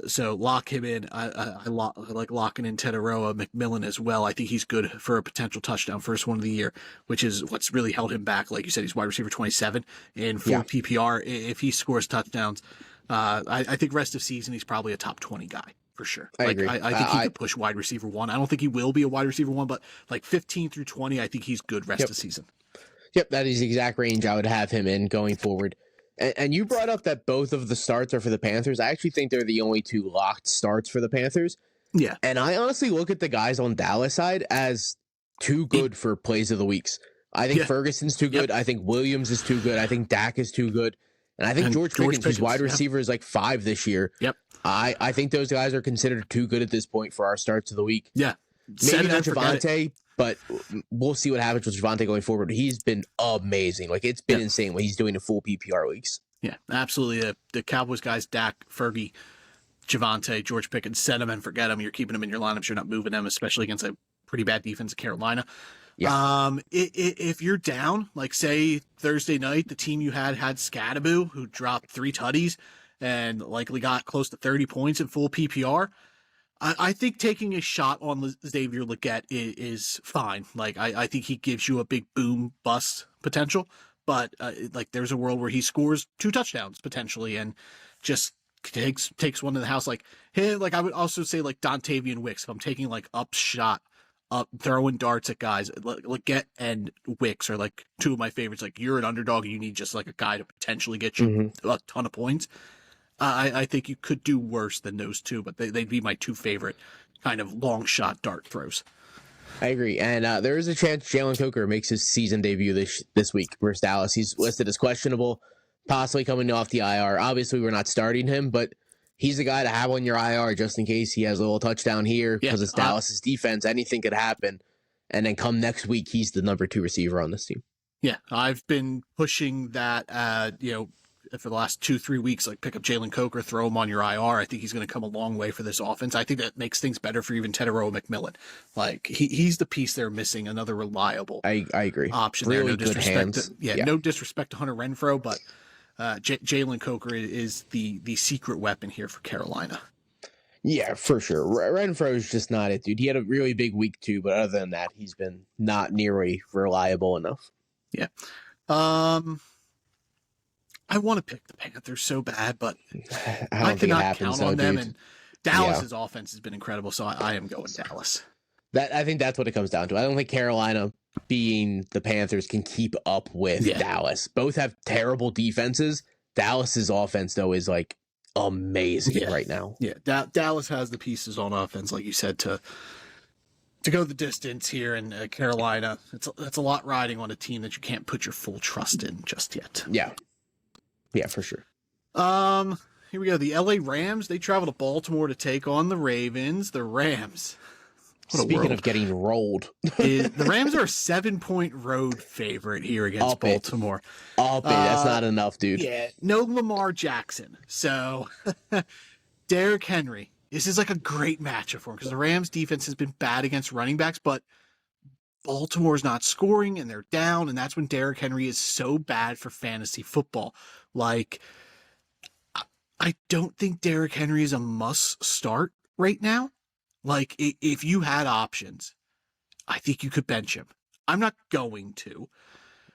A: So lock him in. I like locking in Teteroa McMillan as well. I think he's good for a potential touchdown, first one of the year, which is what's really held him back. Like you said, he's wide receiver 27 in full PPR. If he scores touchdowns, I think rest of season he's probably a top 20 guy for sure.
B: I agree.
A: I think he could push wide receiver 1. I don't think he will be a wide receiver 1, but like 15 through 20, I think he's good rest of season.
B: Yep, that is the exact range I would have him in going forward. And you brought up that both of the starts are for the Panthers. I actually think they're the only 2 locked starts for the Panthers.
A: Yeah.
B: And I honestly look at the guys on Dallas side as too good for plays of the weeks. I think Ferguson's too good. I think Williams is too good. I think Dak is too good. And I think George Pickens, whose wide receiver is like 5 this year.
A: Yep.
B: I think those guys are considered too good at this point for our starts of the week.
A: Yeah.
B: Maybe not Javonte, but we'll see what happens with Javonte going forward. He's been amazing. Like, it's been insane what he's doing in full PPR leagues.
A: Yeah, absolutely. The Cowboys guys, Dak, Fergie, Javonte, George Pickens, set them and forget them. You're keeping them in your lineups. You're not moving them, especially against a pretty bad defense of Carolina. Yeah. If you're down, like say Thursday night, the team you had Scadaboo, who dropped 3 tutties and likely got close to 30 points in full PPR. I think taking a shot on Xavier Legette is fine. Like, I think he gives you a big boom bust potential, but like there's a world where he scores 2 touchdowns potentially and just takes one to the house. Like, hey, like I would also say like Dontavian Wicks. If I'm taking like up throwing darts at guys, Legette and Wicks are like 2 of my favorites. Like, you're an underdog and you need just like a guy to potentially get you a ton of points. I think you could do worse than those 2, but they'd be my 2 favorite kind of long shot dart throws.
B: I agree. And there is a chance Jalen Coker makes his season debut this week versus Dallas. He's listed as questionable, possibly coming off the IR. Obviously, we're not starting him, but he's the guy to have on your IR just in case he has a little touchdown here because it's Dallas's defense. Anything could happen. And then come next week, he's the number 2 receiver on this team.
A: Yeah, I've been pushing that, for the last 2-3 weeks, like pick up Jalen Coker, throw him on your IR. I think he's going to come a long way for this offense. I think that makes things better for even Teteroa McMillan. Like, he's the piece they're missing, another reliable
B: I agree.
A: Option
B: really
A: there. No
B: good
A: disrespect
B: hands.
A: No disrespect to Hunter Renfrow, but Jalen Coker is the secret weapon here for Carolina.
B: Yeah, for sure. Renfro is just not it, dude. He had a really big week too, but other than that, he's been not nearly reliable enough.
A: Yeah. I want to pick the Panthers so bad, but I cannot count on them. And Dallas's offense has been incredible, so I am going Dallas.
B: I think that's what it comes down to. I don't think Carolina, being the Panthers, can keep up with Dallas. Both have terrible defenses. Dallas's offense, though, is like amazing right now.
A: Yeah, Dallas has the pieces on offense, like you said, to to go the distance here in Carolina. It's a lot riding on a team that you can't put your full trust in just yet.
B: Yeah, for sure.
A: Here we go. The LA Rams, they travel to Baltimore to take on the Ravens. The Rams.
B: Speaking of getting rolled,
A: the Rams are a 7-point road favorite here against Baltimore.
B: That's not enough, dude.
A: Yeah, no Lamar Jackson. So, Derrick Henry. This is like a great matchup for him because the Rams defense has been bad against running backs, but Baltimore's not scoring and they're down, and that's when Derrick Henry is so bad for fantasy football. Like, I don't think Derrick Henry is a must start right now. Like, if you had options, I think you could bench him. I'm not going to.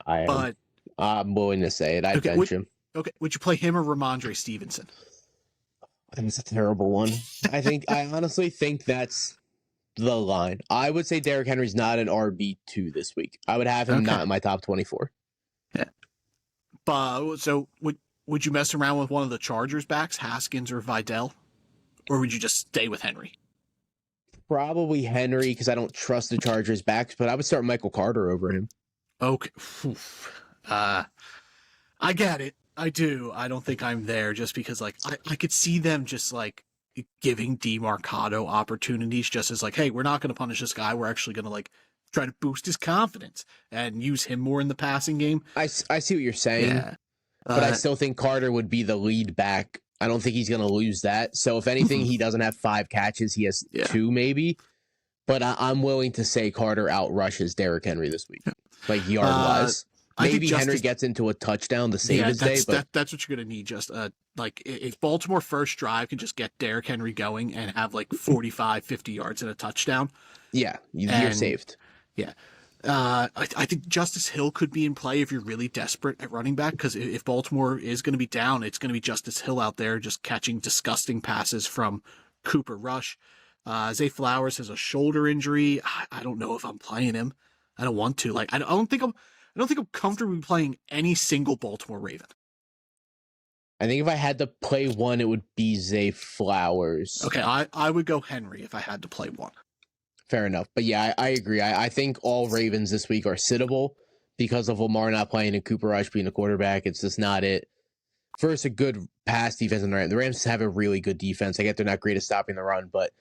B: I'm willing to say it. I'd bench him.
A: Okay, would you play him or Ramondre Stevenson?
B: That's a terrible one. I honestly think that's the line. I would say Derrick Henry's not an RB2 this week. I would have him not in my top 24.
A: Yeah. So would you mess around with one of the Chargers backs, Haskins or Vidal? Or would you just stay with Henry?
B: Probably Henry because I don't trust the Chargers backs, but I would start Michael Carter over him.
A: Okay. I get it. I do. I don't think I'm there just because like I could see them just like giving DeMarcado opportunities just as like, hey, we're not going to punish this guy. We're actually going to like try to boost his confidence and use him more in the passing game.
B: I see what you're saying, but I still think Carter would be the lead back. I don't think he's going to lose that. So if anything, he doesn't have 5 catches. He has 2 maybe. But I'm willing to say Carter outrushes Derrick Henry this week, like yard-wise. Maybe Henry gets into a touchdown to save his day. But that's
A: what you're going to need. Just like if Baltimore first drive can just get Derrick Henry going and have like 45, 50 yards and a touchdown.
B: Yeah, you're saved.
A: Yeah. I think Justice Hill could be in play if you're really desperate at running back, because if Baltimore is going to be down, it's going to be Justice Hill out there just catching disgusting passes from Cooper Rush. Zay Flowers has a shoulder injury. I don't know if I'm playing him. I don't want to. Like I don't think I'm comfortable playing any single Baltimore Raven.
B: I think if I had to play one, it would be Zay Flowers.
A: Okay, I would go Henry if I had to play one.
B: Fair enough. But yeah, I agree. I think all Ravens this week are sittable because of Lamar not playing and Cooper Rush being a quarterback. It's just not it. First, a good pass defense in the Rams. The Rams have a really good defense. I get they're not great at stopping the run, but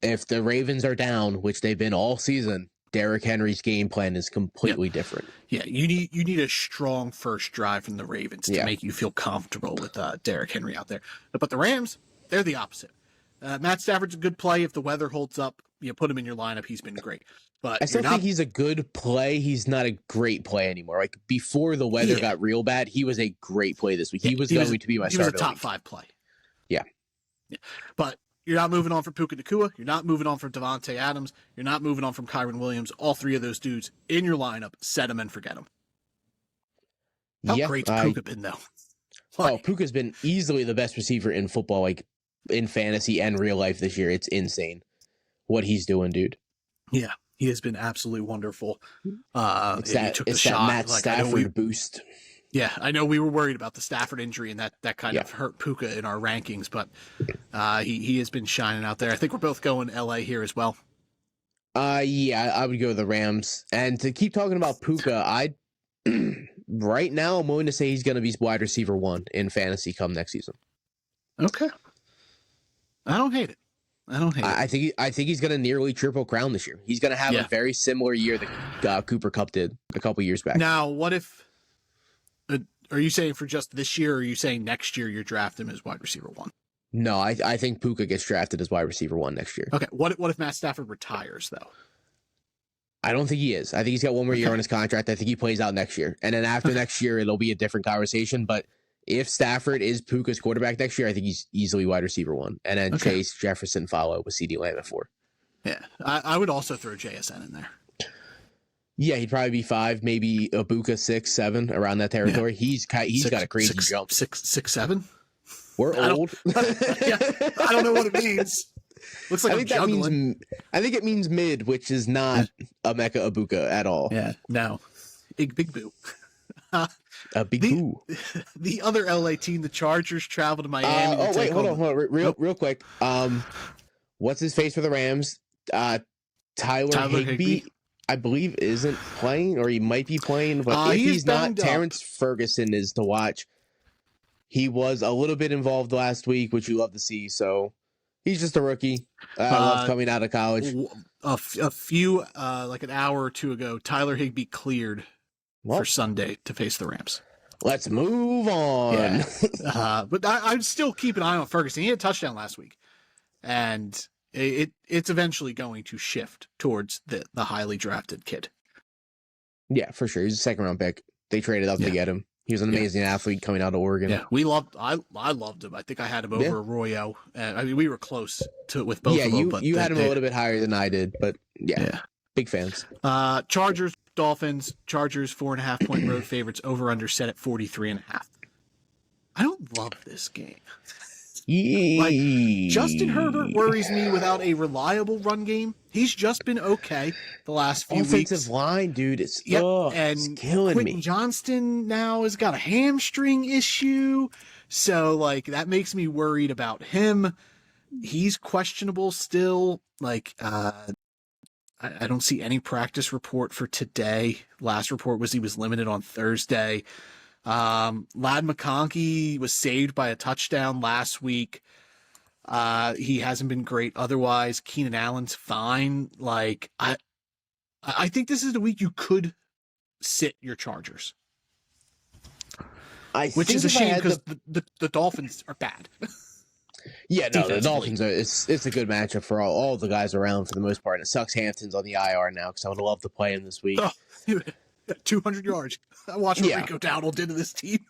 B: if the Ravens are down, which they've been all season, Derrick Henry's game plan is completely different.
A: Yeah, you need a strong first drive from the Ravens to make you feel comfortable with Derrick Henry out there. But the Rams, they're the opposite. Matt Stafford's a good play if the weather holds up. You put him in your lineup. He's been great. But
B: I still think he's a good play. He's not a great play anymore. Like before the weather got real bad, he was a great play this week. He was going to be my starter.
A: He was a top 5 play.
B: Yeah.
A: But you're not moving on from Puka Nacua. You're not moving on from Devontae Adams. You're not moving on from Kyron Williams. All 3 of those dudes in your lineup, set them and forget them. How great's Puka been, though?
B: Puka's been easily the best receiver in football, like in fantasy and real life this year. It's insane what he's doing, dude.
A: Yeah, he has been absolutely wonderful.
B: It's that Matt Stafford boost.
A: Yeah, I know we were worried about the Stafford injury and that kind of hurt Puka in our rankings, but he has been shining out there. I think we're both going LA here as well.
B: Yeah, I would go the Rams. And to keep talking about Puka, right now I'm willing to say he's going to be wide receiver 1 in fantasy come next season.
A: Okay. I don't hate it.
B: I think he's going to nearly triple crown this year. He's going to have a very similar year that Cooper Kupp did a couple years back.
A: Now, what if? Are you saying for just this year, or are you saying next year you draft him as wide receiver 1?
B: No, I think Puka gets drafted as wide receiver 1 next year.
A: Okay. What if Matt Stafford retires though?
B: I don't think he is. I think he's got one more year on his contract. I think he plays out next year, and then after next year, it'll be a different conversation. But if Stafford is Puka's quarterback next year, I think he's easily wide receiver 1. And then Chase, Jefferson follow with CeeDee Lamb at 4.
A: Yeah. I would also throw JSN in there.
B: Yeah, he'd probably be 5, maybe Ibuka 6, 7, around that territory. Yeah. He's got a crazy jump.
A: 6, 7?
B: We're old.
A: I don't know what it means. Looks like I'm juggling.
B: I think it means mid, which is not a Emeka Ibuka at all.
A: Yeah, no. Big boo.
B: A big boo.
A: The other LA team, the Chargers, travel to Miami.
B: Hold on. Real quick. What's his face for the Rams? Tyler Higbee, I believe, isn't playing, or he might be playing, but if he's not, Terrence Ferguson is to watch. He was a little bit involved last week, which you love to see, so he's just a rookie. I love coming out of college.
A: A few, like an hour or two ago, Tyler Higbee cleared for Sunday to face the Rams.
B: Let's move on.
A: Yeah. But I'd still keep an eye on Ferguson. He had a touchdown last week, and it's eventually going to shift towards the highly drafted kid.
B: Yeah, for sure. He's a second-round pick. They traded up to get him. He was an amazing athlete coming out of Oregon.
A: Yeah, I loved him. I think I had him over Arroyo. I mean, we were close to with both of them.
B: You had him a little bit higher than I did, but big fans.
A: Chargers, Dolphins. Chargers 4.5 point road favorites. Over under set at 43.5. I don't love this game. Like, Justin Herbert worries me without a reliable run game. He's just been okay the last few weeks.
B: Offensive line, dude, it's killing
A: Quentin
B: me.
A: Johnston now has got a hamstring issue, so like that makes me worried about him. He's questionable still. Like, I don't see any practice report for today. Last report was he was limited on Thursday. Ladd McConkey was saved by a touchdown last week. He hasn't been great otherwise. Keenan Allen's fine. Like, I think this is the week you could sit your Chargers. Which is a shame because the Dolphins are bad.
B: Yeah, no, the Dolphins are. It's a good matchup for all the guys around for the most part. It sucks Hampton's on the IR now because I would love to play him this week.
A: Oh, 200 yards. I watched what Rico Dowdle did to this team.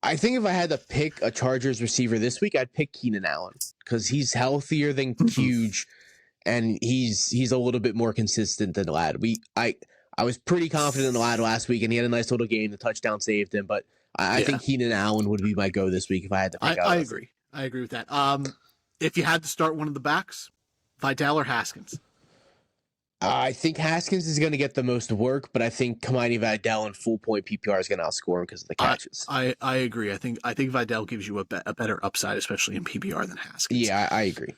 B: I think if I had to pick a Chargers receiver this week, I'd pick Keenan Allen because he's healthier than Huge, and he's a little bit more consistent than Ladd. I was pretty confident in Ladd last week, and he had a nice little game. The touchdown saved him, but I think Keenan Allen would be my go this week if I had to pick.
A: I agree. I agree with that. If you had to start one of the backs, Vidal or Haskins?
B: I think Haskins is going to get the most work, but I think Kamani Vidal in full point PPR is going to outscore him because of the catches.
A: I agree. I think Vidal gives you a better upside, especially in PPR than Haskins.
B: Yeah, I agree.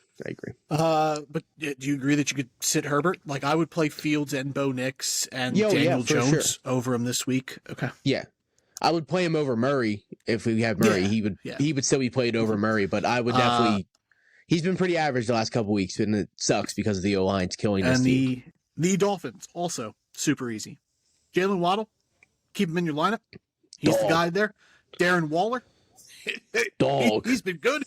A: But do you agree that you could sit Herbert? Like I would play Fields and Bo Nix and Daniel Jones over him this week. Okay.
B: Yeah. I would play him over Murray if we have Murray. He would still be played over Murray, but I would definitely. He's been pretty average the last couple weeks, and it sucks because of the O-line's killing this team.
A: The Dolphins, also super easy. Jalen Waddle, keep him in your lineup. He's the guy there. Darren Waller. He's been good.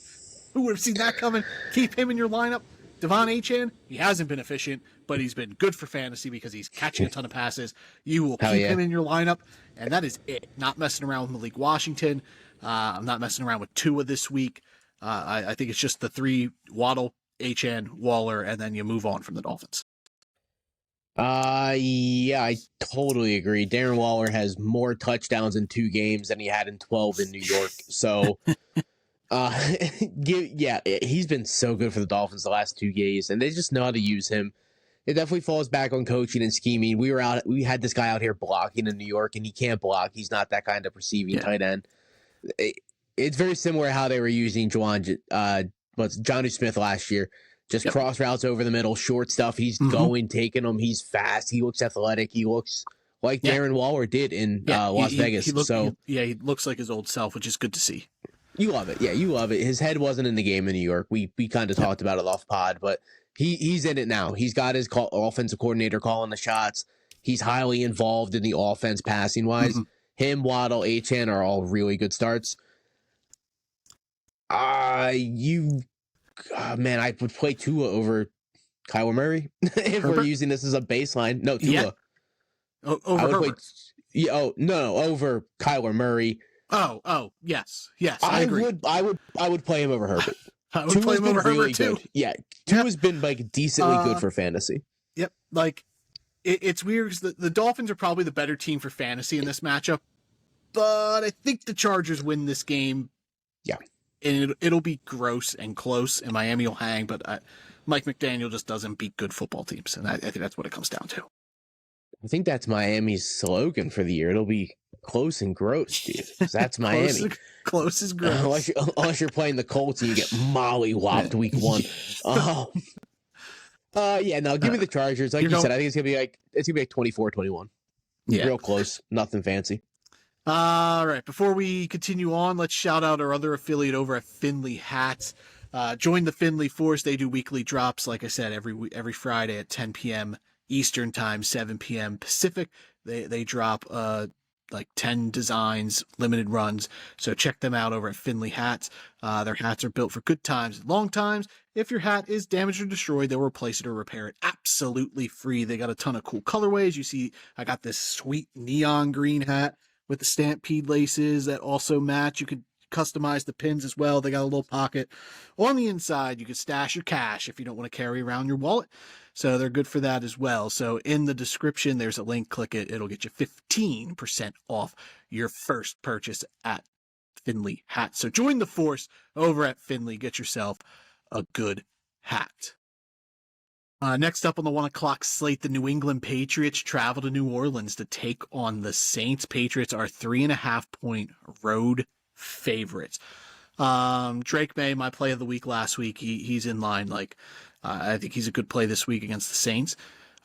A: Who would have seen that coming? Keep him in your lineup. Devon Achane, he hasn't been efficient, but he's been good for fantasy because he's catching a ton of passes. You will keep him in your lineup, and that is it. Not messing around with Malik Washington. I'm not messing around with Tua this week. I think it's just the three: Waddle, Achane, Waller, and then you move on from the Dolphins.
B: Yeah, I totally agree. Darren Waller has more touchdowns in 2 games than he had in 12 in New York. So, he's been so good for the Dolphins the last 2 days, and they just know how to use him. It definitely falls back on coaching and scheming. We had this guy out here blocking in New York, and he can't block. He's not that kind of receiving tight end. It's very similar to how they were using Jonnu Smith last year. Just cross routes over the middle, short stuff. He's taking them. He's fast. He looks athletic. He looks like Darren Waller did in Las Vegas.
A: He looks like his old self, which is good to see.
B: You love it. Yeah, you love it. His head wasn't in the game in New York. We kind of talked about it off pod, but he's in it now. He's got his offensive coordinator calling the shots. He's highly involved in the offense passing wise. Him, Waddle, Achane are all really good starts. Man, I would play Tua over Kyler Murray if Herbert? We're using this as a baseline. No, Tua.
A: Yeah. Over Herbert.
B: Over Kyler Murray.
A: Yes. I agree.
B: I would play him over Herbert.
A: I would play him over Herbert too.
B: Yeah, Tua's been like decently good for fantasy.
A: Yep. Like it's weird because the Dolphins are probably the better team for fantasy in this matchup, but I think the Chargers win this game.
B: Yeah.
A: And it'll be gross and close, and Miami will hang, but Mike McDaniel just doesn't beat good football teams, and I think that's what it comes down to.
B: I think that's Miami's slogan for the year. It'll be close and gross, dude. That's Miami.
A: Close is gross.
B: Unless you're playing the Colts and you get molly-whopped week 1. Yeah, no, give me the Chargers. Like you said, I think it's gonna be like 24-21.
A: Yeah.
B: Real close. Nothing fancy.
A: All right. Before we continue on, let's shout out our other affiliate over at Finley Hats. Join the Finley Force. They do weekly drops, like I said, every Friday at 10 p.m. Eastern Time, 7 p.m. Pacific. They drop like 10 designs, limited runs. So check them out over at Finley Hats. Their hats are built for good times and long times. If your hat is damaged or destroyed, they'll replace it or repair it absolutely free. They got a ton of cool colorways. You see, I got this sweet neon green hat with the stampede laces that also match. You could customize the pins as well. They got a little pocket on the inside. You can stash your cash if you don't want to carry around your wallet. So they're good for that as well. So in the description, there's a link. Click it. It'll get you 15% off your first purchase at Finley Hat. So join the force over at Finley. Get yourself a good hat. Next up on the 1 o'clock slate, the New England Patriots travel to New Orleans to take on the Saints. Patriots are 3.5-point road favorites. Drake May, my play of the week last week, he's in line. I think he's a good play this week against the Saints.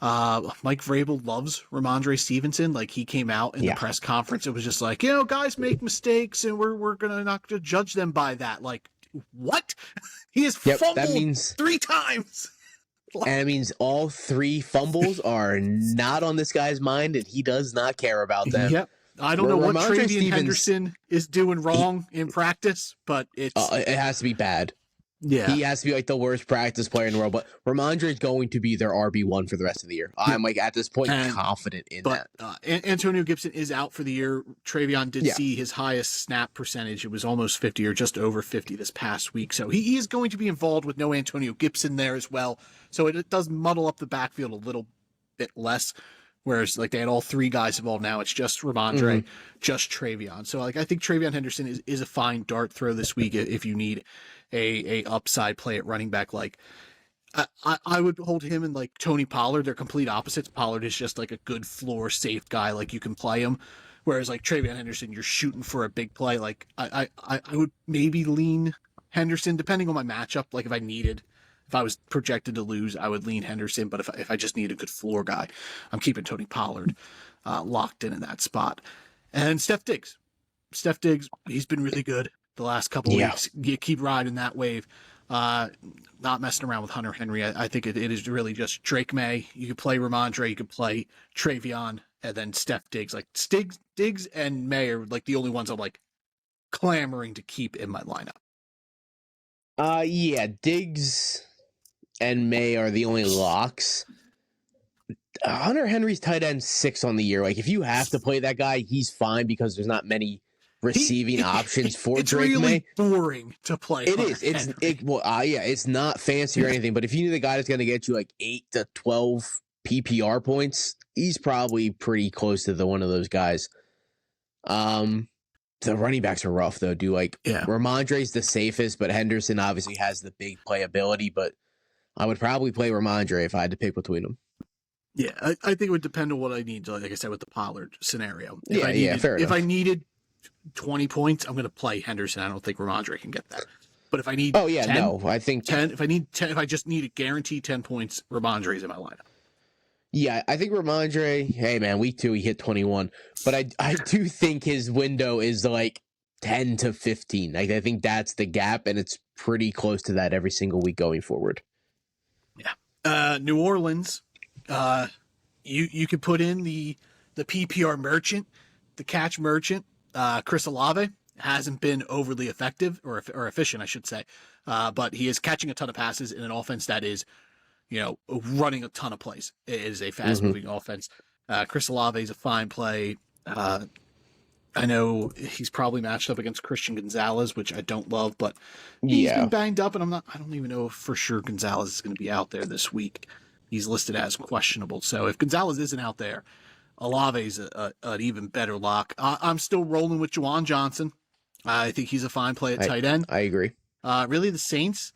A: Mike Vrabel loves Ramondre Stevenson. He came out in the press conference. It was just like, guys make mistakes and we're gonna not to judge them by that. What? He has fumbled
B: that means
A: 3 times.
B: And it means all 3 fumbles are not on this guy's mind, and he does not care about them.
A: Yep. I don't know what Travian Henderson is doing wrong in practice, but it
B: has to be bad.
A: Yeah.
B: He has to be like the worst practice player in the world, but Ramondre is going to be their RB1 for the rest of the year. I'm at this point confident in that.
A: Antonio Gibson is out for the year. Travion did see his highest snap percentage. It was almost 50 or just over 50 this past week. So he is going to be involved with no Antonio Gibson there as well. So it does muddle up the backfield a little bit less. Whereas they had all 3 guys involved now. It's just Ramondre, just Travion. So I think Travion Henderson is a fine dart throw this week if you need a upside play at running back. I would hold him and Tony Pollard. They're complete opposites. Pollard is just a good floor safe guy. You can play him. Whereas Travion Henderson, you're shooting for a big play. I would maybe lean Henderson depending on my matchup. If I was projected to lose, I would lean Henderson. But if I just need a good floor guy, I'm keeping Tony Pollard locked in that spot. And Steph Diggs, he's been really good the last couple of weeks. You keep riding that wave. Not messing around with Hunter Henry. I think it is really just Drake May. You could play Ramondre, you could play Travion, and then Steph Diggs. Diggs and May are the only ones I'm clamoring to keep in my lineup.
B: Diggs and May are the only locks. Hunter Henry's tight end 6 on the year. If you have to play that guy, he's fine because there's not many receiving options for Drake
A: really
B: May.
A: It's boring to play.
B: It's not fancy or anything, but if you need a guy that's going to get you 8 to 12 PPR points, he's probably pretty close to one of those guys. The running backs are rough though. Ramondre's the safest, but Henderson obviously has the big playability, but I would probably play Ramondre if I had to pick between them.
A: Yeah, I think it would depend on what I need. Like I said, with the Pollard scenario.
B: Fair enough.
A: If I needed 20 points, I'm going to play Henderson. I don't think Ramondre can get that. But if I need 10,
B: I think
A: 10. If I just need a guaranteed 10 points, Ramondre's in my lineup.
B: Yeah, I think Ramondre, hey man, week 2 he hit 21. But I do think his window is 10 to 15. I think that's the gap, and it's pretty close to that every single week going forward.
A: Yeah. New Orleans, you could put in the PPR merchant, the catch merchant. Chris Olave hasn't been overly effective or efficient, I should say. But he is catching a ton of passes in an offense that is, running a ton of plays. It is a fast-moving offense. Chris Olave is a fine play. I know he's probably matched up against Christian Gonzalez, which I don't love, but he's been banged up, and I don't even know if for sure Gonzalez is going to be out there this week. He's listed as questionable. So if Gonzalez isn't out there, Olave's an even better lock. I'm still rolling with Juwan Johnson. I think he's a fine play at tight end.
B: I agree.
A: Really, the Saints,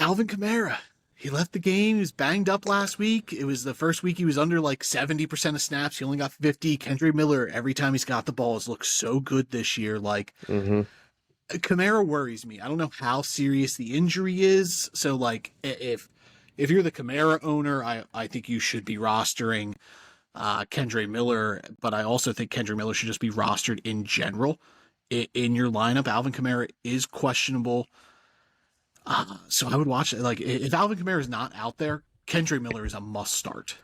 A: Alvin Kamara. He left the game. He was banged up last week. It was the first week he was under 70% of snaps. He only got 50. Kendre Miller, every time he's got the ball, has looked so good this year. Kamara worries me. I don't know how serious the injury is. So, if if you're the Kamara owner, I think you should be rostering Kendre Miller, but I also think Kendre Miller should just be rostered in general in your lineup. Alvin Kamara is questionable, so I would watch it. Like if Alvin Kamara is not out there, Kendre Miller is a must start.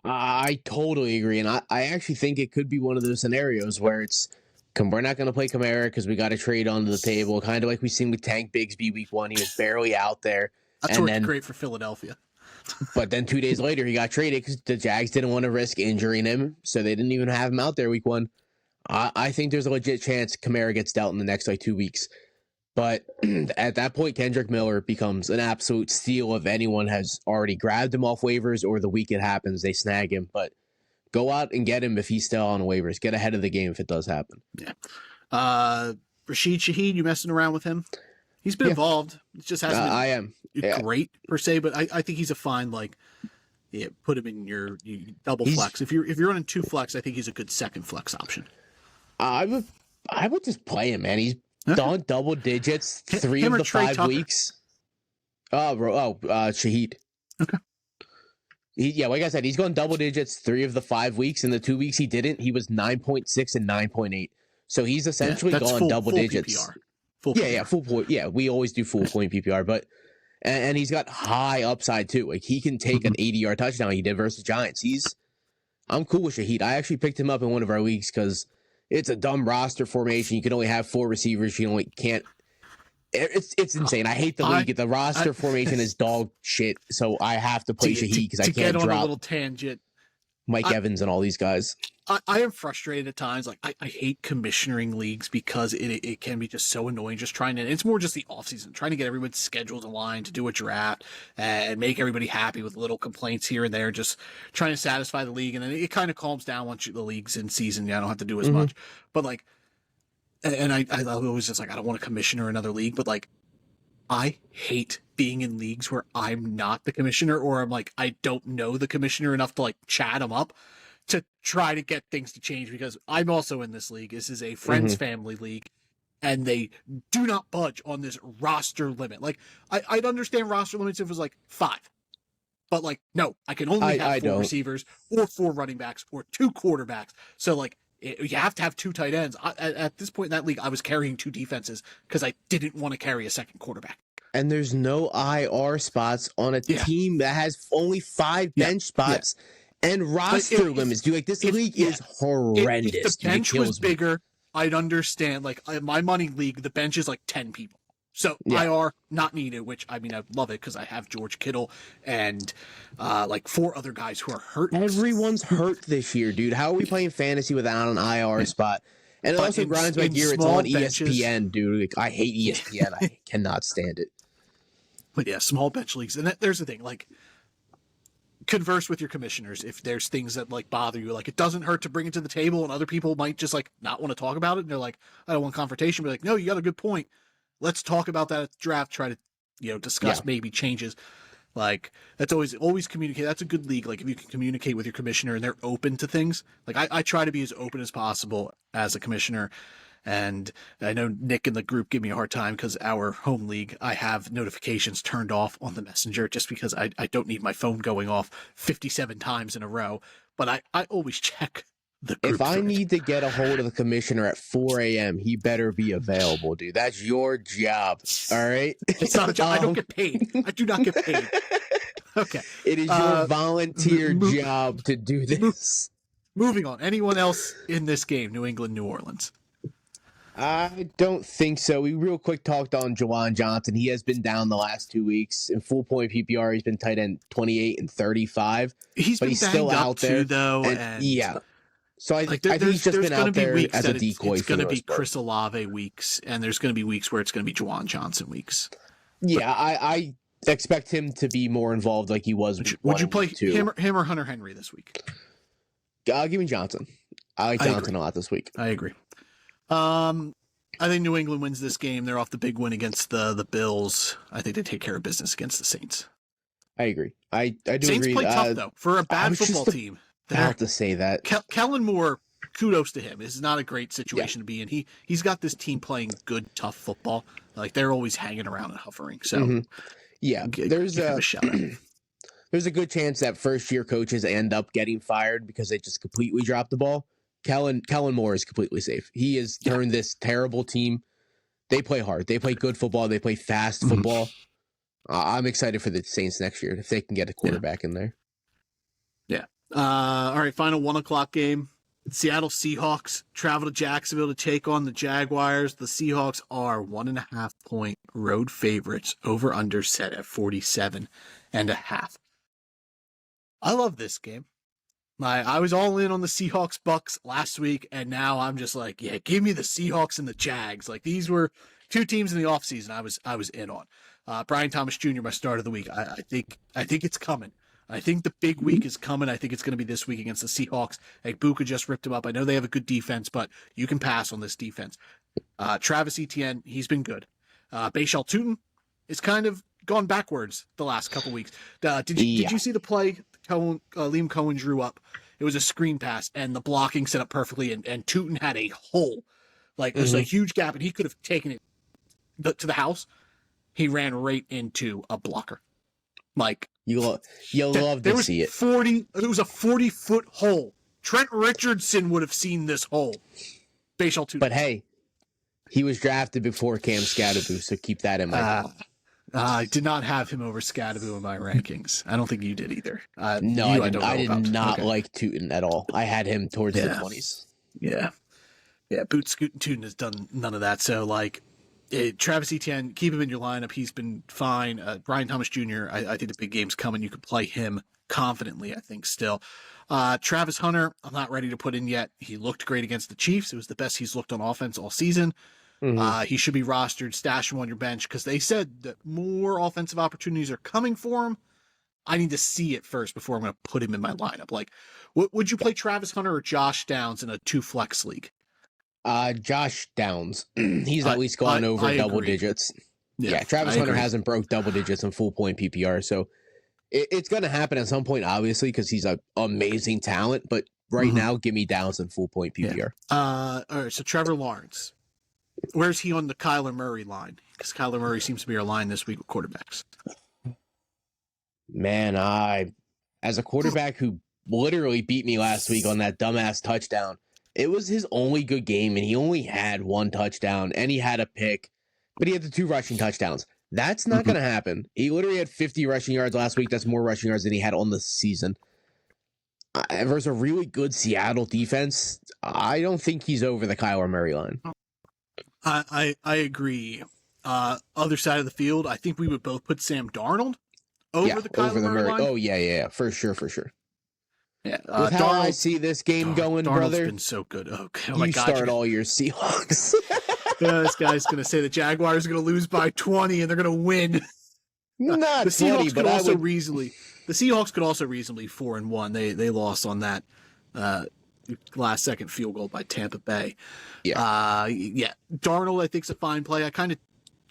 B: I totally agree, and I actually think it could be one of those scenarios where we're not going to play Kamara because we got to trade onto the table, kind of like we've seen with Tank Bigsby week 1. He was barely out there.
A: That's worked great for Philadelphia.
B: But then 2 days later, he got traded because the Jags didn't want to risk injuring him, so they didn't even have him out there week 1. I think there's a legit chance Kamara gets dealt in the next 2 weeks. But at that point, Kendrick Miller becomes an absolute steal if anyone has already grabbed him off waivers or the week it happens, they snag him. But go out and get him if he's still on waivers. Get ahead of the game if it does happen.
A: Yeah. Rashid Shaheed, you messing around with him? He's been involved. It just hasn't been
B: I am.
A: great per se, but I think he's a fine, put him in your double flex. If you're running 2 flex, I think he's a good second flex option.
B: I would just play him, man. He's done double digits 3 of the 5 weeks. Shaheed.
A: Okay.
B: Like I said, he's gone double digits 3 of the 5 weeks. In the 2 weeks he didn't, he was 9.6 and 9.8. So he's essentially gone double digits.
A: PPR.
B: Full point. Yeah, we always do full point PPR, but and he's got high upside too. Like he can take an 80-yard touchdown. He did versus Giants. I'm cool with Shaheed. I actually picked him up in one of our leagues because it's a dumb roster formation. You can only have 4 receivers. You can't. It's insane. I hate the league. The roster formation is dog shit. So I have to play Shaheed because I can't drop
A: a little tangent.
B: Mike Evans and all these guys.
A: I am frustrated at times. Like I hate commissioning leagues because it can be just so annoying. Just it's more just the offseason, trying to get everyone's schedules aligned to do a draft and make everybody happy with little complaints here and there, just trying to satisfy the league. And then it kind of calms down once the league's in season. I don't have to do as much. But I was just like, I don't want to commissioner another league, but I hate being in leagues where I'm not the commissioner or I'm I don't know the commissioner enough to chat him up to try to get things to change, because I'm also in this league. This is a friends family league and they do not budge on this roster limit. I'd understand roster limits if it was 5, but no, I can only have 4 receivers or 4 running backs or 2 quarterbacks. So you have to have 2 tight ends. At this point in that league, I was carrying 2 defenses because I didn't want to carry a second quarterback.
B: And there's no IR spots on a team that has only 5 bench spots and roster limits. Dude, this league is horrendous.
A: If the bench was bigger, I'd understand. My money league, the bench is 10 people. So IR not needed, which I love it because I have George Kittle and 4 other guys who are hurt.
B: Everyone's hurt this year, dude. How are we playing fantasy without an IR spot? And it also grinds my gear. It's on ESPN, dude. I hate ESPN. I cannot stand it.
A: But small bench leagues. And there's the thing, converse with your commissioners if there's things that bother you. It doesn't hurt to bring it to the table, and other people might just not want to talk about it. And they're I don't want confrontation. But no, you got a good point. Let's talk about that at the draft. Try to, discuss maybe changes. That's always communicate. That's a good league. If you can communicate with your commissioner and they're open to things. I try to be as open as possible as a commissioner. And I know Nick in the group give me a hard time because our home league, I have notifications turned off on the messenger just because I don't need my phone going off 57 times in a row. But I always check the group.
B: If I need to get a hold of the commissioner at 4 a.m., he better be available, dude. That's your job. All right?
A: It's not a job. I don't get paid. I do not get paid. Okay.
B: It is your volunteer job to do this.
A: Moving on. Anyone else in this game? New England, New Orleans.
B: I don't think so. We real quick talked on Juwan Johnson. He has been down the last 2 weeks. In full point PPR, he's been tight end 28 and 35.
A: He's still out there, though.
B: So I think he's just been out there as a decoy.
A: It's going to be Chris Olave weeks, and there's going to be weeks where it's going to be Juwan Johnson weeks.
B: Yeah, I expect him to be more involved like he was.
A: Would you play him or Hunter Henry this week?
B: Give me Johnson. I like Johnson a lot this week.
A: I agree. I think New England wins this game. They're off the big win against the Bills. I think they take care of business against the Saints.
B: I agree. I do
A: Saints
B: agree.
A: play tough, though, for a bad football team.
B: I have to say that.
A: Kellen Moore, kudos to him. This is not a great situation to be in. He's got this team playing good, tough football. They're always hanging around and hovering. So,
B: Yeah,
A: Give
B: there's
A: him
B: a
A: a shout out.
B: there's a good chance that first year coaches end up getting fired because they just completely dropped the ball. Kellen Moore is completely safe. He has turned this terrible team. They play hard. They play good football. They play fast football. I'm excited for the Saints next year if they can get a quarterback in there.
A: Yeah. All right, final 1:00 game. Seattle Seahawks travel to Jacksonville to take on the Jaguars. The Seahawks are 1.5 point road favorites. Over under set at 47.5. I love this game. I was all in on the Seahawks Bucks last week, and now I'm just like, yeah, give me the Seahawks and the Jags. Like, these were two teams in the offseason I was in on. Brian Thomas Jr., my start of the week. I think it's coming. I think the big week is coming. I think it's going to be this week against the Seahawks. Like, Buka just ripped him up. I know they have a good defense, but you can pass on this defense. Travis Etienne, he's been good. Bashal Tutin is kind of gone backwards the last couple weeks. Did you see the play Liam Cohen drew up? It was a screen pass, and the blocking set up perfectly, and Tutin had a hole. Like, there's a huge gap, and he could have taken it to the house. He ran right into a blocker. Like,
B: you'll love to see it.
A: It was a 40-foot hole. Trent Richardson would have seen this hole. Bashal Tutin.
B: But hey, he was drafted before Cam Scadaboo, so keep that in mind.
A: I did not have him over Scadaboo in my rankings. I don't think you did either.
B: I did not like Tutin at all. I had him towards the 20s.
A: Yeah. Boot Scootin' Tutin has done none of that. So, like, Travis Etienne, keep him in your lineup. He's been fine. Brian Thomas Jr., I think the big game's coming. You can play him confidently, I think, still. Travis Hunter, I'm not ready to put in yet. He looked great against the Chiefs. It was the best he's looked on offense all season. He should be rostered. Stash him on your bench because they said that more offensive opportunities are coming for him. I need to see it first before I'm going to put him in my lineup. Like, would you play Travis Hunter or Josh Downs in a 2-flex league?
B: Josh Downs. He's at least gone over double digits. Yeah, Travis Hunter hasn't broke double digits in full point PPR, so it's going to happen at some point, obviously, because he's an amazing talent. But right now, give me Downs in full point PPR.
A: All right, so Trevor Lawrence. Where's he on the Kyler Murray line? Because Kyler Murray seems to be our line this week with quarterbacks.
B: Man, as a quarterback who literally beat me last week on that dumbass touchdown, it was his only good game, and he only had one touchdown, and he had a pick, but he had the 2 rushing touchdowns. That's not going to happen. He literally had 50 rushing yards last week. That's more rushing yards than he had on the season. Versus a really good Seattle defense, I don't think he's over the Kyler Murray line.
A: I agree. Other side of the field, I think we would both put Sam Darnold over the Kyler Murray line.
B: Oh, yeah, for sure.
A: Yeah,
B: with how I see this game going,
A: Darnold's
B: brother,
A: been so good. Oh
B: my
A: God,
B: start all your Seahawks.
A: This guy's going to say the Jaguars are going to lose by 20 and they're going to win.
B: Not
A: the Seahawks
B: 20,
A: could
B: but
A: also reasonably. The Seahawks could also reasonably 4-1. They lost on that last second field goal by Tampa Bay.
B: Yeah.
A: Darnold, I think, is a fine play. I kind of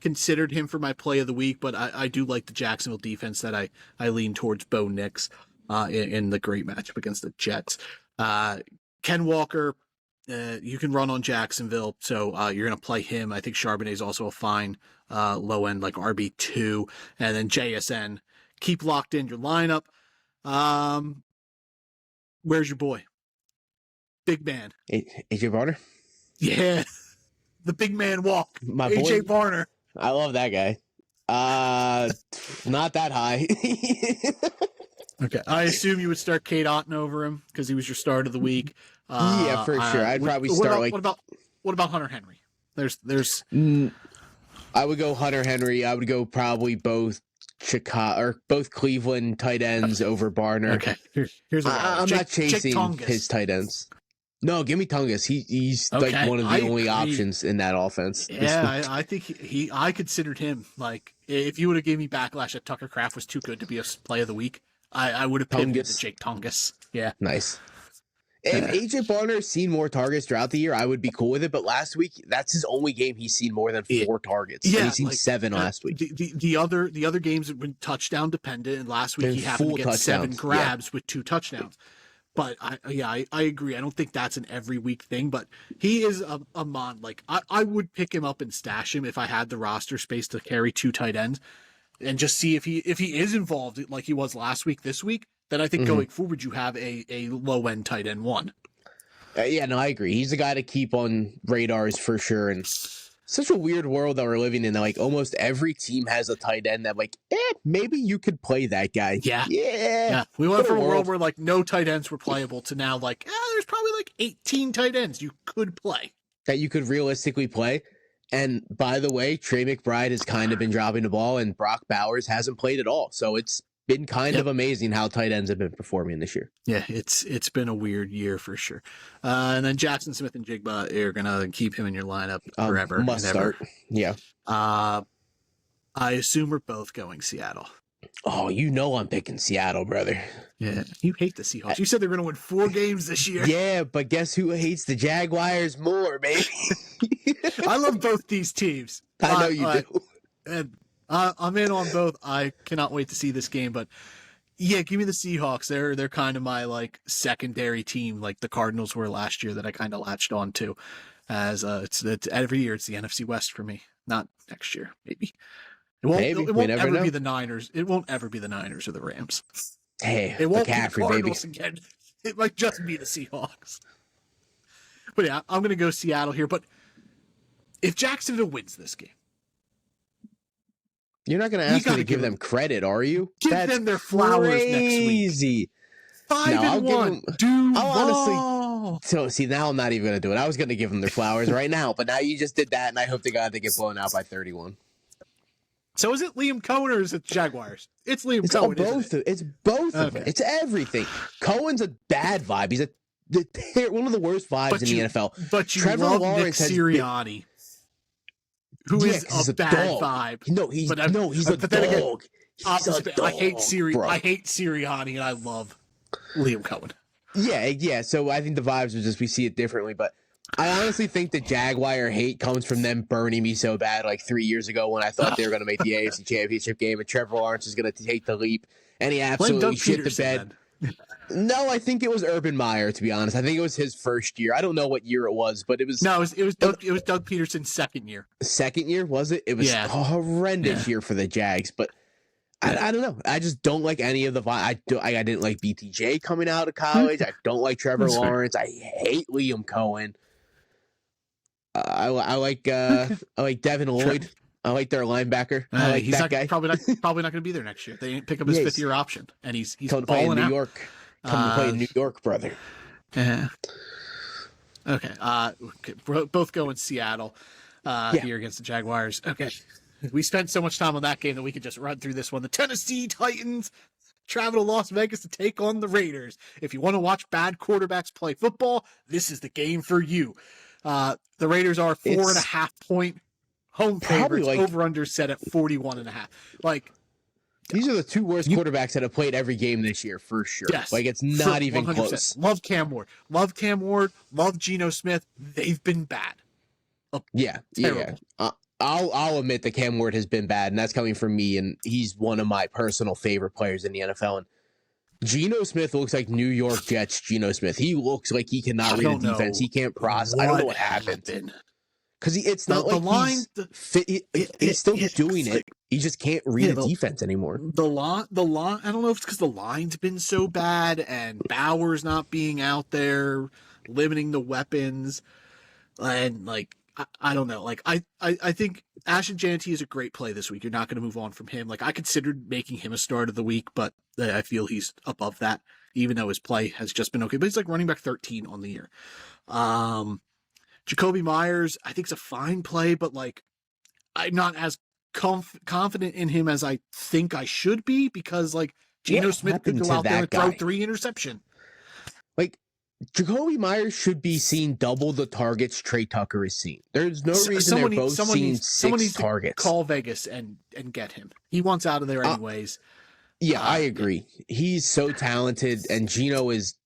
A: considered him for my play of the week, but I do like the Jacksonville defense that I lean towards Bo Nix in the great matchup against the Jets. Ken Walker, you can run on Jacksonville, so you're going to play him. I think Charbonnet is also a fine low end, like RB2, and then JSN. Keep locked in your lineup. Where's your boy? Big man.
B: AJ Barner?
A: Yeah. The big man walk.
B: My
A: AJ
B: boy?
A: Barner.
B: I love that guy. Not that high.
A: Okay. I assume you would start Kate Otten over him because he was your start of the week.
B: Yeah, for sure. I'd probably start
A: what about Hunter Henry? There's
B: I would go Hunter Henry. I would go probably both Chicago or both Cleveland tight ends over Barner.
A: Okay. Here's what
B: I'm not chasing his tight ends. No, give me Tungus. He's like one of the only options in that offense.
A: Yeah, I think I considered him. Like, if you would have gave me backlash that Tucker Kraft was too good to be a play of the week, I would have pivoted to Jake Tungus. Yeah.
B: Nice. If AJ Barner seen more targets throughout the year, I would be cool with it. But last week, that's his only game he's seen more than 4 targets. Yeah, and he's seen 7 last week.
A: The other games have been touchdown dependent, and last week he happened to get 7 grabs with 2 touchdowns. But I agree. I don't think that's an every week thing, but he is a mon. Like, I would pick him up and stash him if I had the roster space to carry 2 tight ends. and just see if he is involved like he was last week, this week. Then I think going forward, you have a low end tight end one.
B: Yeah, no, I agree. He's the guy to keep on radars for sure. And such a weird world that we're living in. Like almost every team has a tight end that like, maybe you could play that guy.
A: Yeah. We went from a world where like no tight ends were playable to now like, there's probably like 18 tight ends you could play.
B: That you could realistically play. And by the way, Trey McBride has kind of been dropping the ball and Brock Bowers hasn't played at all. So it's been kind of amazing how tight ends have been performing this year.
A: Yeah, it's been a weird year for sure. And then Jackson Smith and Jigba are gonna keep him in your lineup forever.
B: Must start. Yeah.
A: I assume we're both going Seattle.
B: Oh, you know I'm picking Seattle, brother.
A: Yeah, you hate the Seahawks. You said they're gonna win 4 games this year.
B: Yeah, but guess who hates the Jaguars more, baby?
A: I love both these teams.
B: I know you do.
A: And I'm in on both. I cannot wait to see this game, but yeah, give me the Seahawks. They're kind of my like secondary team, like the Cardinals were last year that I kind of latched on to. As it's every year it's the NFC West for me. Not next year, maybe. It won't ever be the Niners. It won't ever be the Niners or the Rams.
B: Hey,
A: it won't
B: McCaffrey,
A: be the Cardinals again. It might just be the Seahawks. But yeah, I'm gonna go Seattle here. But if Jacksonville wins this game,
B: you're not going to ask me to give them credit, are you?
A: Give them their flowers
B: crazy.
A: Next week. 5-1.
B: I'll honestly. So see, now I'm not even going to do it. I was going to give them their flowers right now, but now you just did that, and I hope to God they get blown out by 31.
A: So is it Liam Cohen or is it Jaguars? It's Liam Cohen.
B: It's both of them. It's everything. Cohen's a bad vibe. He's one of the worst vibes in the NFL.
A: But you Trevor love Lawrence Nick Sirianni. Who is a bad vibe?
B: No, he's a dog. He's a dog.
A: I hate Sirianni, and I love Liam Cohen.
B: Yeah. So I think the vibes are just we see it differently, but I honestly think the Jaguar hate comes from them burning me so bad like 3 years ago when I thought they were going to make the AFC Championship game and Trevor Lawrence is going to take the leap, and he absolutely shit the bed. No, I think it was Urban Meyer, to be honest. I think it was his first year. I don't know what year it was, but it was...
A: No, it was Doug Peterson's second year.
B: Second year, was it? It was a horrendous year for the Jags, but I don't know. I just don't like any of the... I didn't like BTJ coming out of college. I don't like Trevor Lawrence. I hate Liam Cohen. I like Devin Lloyd. I like their linebacker. I like
A: he's
B: that guy.
A: Probably not going to be there next year. They didn't pick up his 5th-year option, and he's
B: come to play in New York. Come to play in New York, brother.
A: Yeah. Okay. Both go in Seattle here against the Jaguars. Okay. We spent so much time on that game that we could just run through this one. The Tennessee Titans travel to Las Vegas to take on the Raiders. If you want to watch bad quarterbacks play football, this is the game for you. The Raiders are 4.5-point home favorites, over-under set at 41.5. Like,
B: these are the two worst quarterbacks that have played every game this year, for sure.
A: Yes,
B: like, it's not even 100%. Close.
A: Love Cam Ward. Love Geno Smith. They've been bad.
B: Terrible. I'll admit that Cam Ward has been bad, and that's coming from me, and he's one of my personal favorite players in the NFL. And Geno Smith looks like New York Jets Geno Smith. He looks like he cannot read a defense. He can't process. I don't know what happened. Because it's not like he's still doing it. He just can't read a defense anymore.
A: The line. I don't know if it's because the line's been so bad and Bowers not being out there, limiting the weapons, and like I don't know. Like I think Ashton Janty is a great play this week. You're not going to move on from him. Like I considered making him a start of the week, but I feel he's above that, even though his play has just been okay. But he's like running back 13 on the year. Jacoby Myers, I think, is a fine play, but like I'm not as confident in him as I think I should be because like Geno Smith could go out there and throw 3 interceptions.
B: Like Jacoby Myers should be seeing double the targets Trey Tucker is seeing. There's no reason they're both seeing 6 targets.
A: Call Vegas and get him. He wants out of there anyways.
B: I agree. He's so talented, and Geno is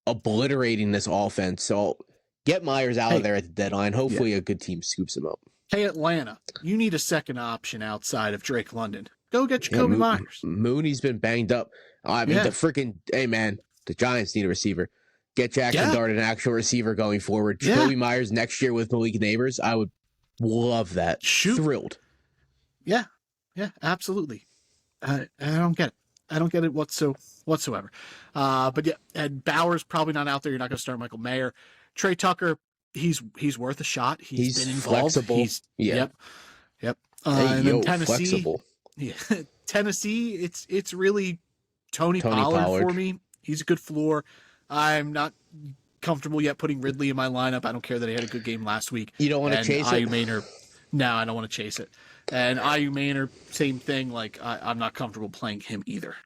B: obliterating this offense. So get Myers out of there at the deadline. Hopefully a good team scoops him up.
A: Hey, Atlanta, you need a second option outside of Drake London. Go get Jacoby Myers.
B: Mooney's been banged up. I mean, the Giants need a receiver. Get Jackson Dart an actual receiver going forward. Jacoby Myers next year with Malik Neighbors. I would love that. Thrilled.
A: Yeah, absolutely. I don't get it. I don't get it whatsoever. But yeah, and Bauer's probably not out there. You're not going to start Michael Mayer. Trey Tucker, he's worth a shot. He's been involved.
B: Flexible.
A: Yep.
B: Hey,
A: And then Tennessee,
B: flexible.
A: yeah, Tennessee. It's really Tony Pollard for me. He's a good floor. I'm not comfortable yet putting Ridley in my lineup. I don't care that he had a good game last week.
B: You don't want to chase it?
A: No, I don't want to chase it. And Ayu Maynard, same thing. Like, I'm not comfortable playing him either.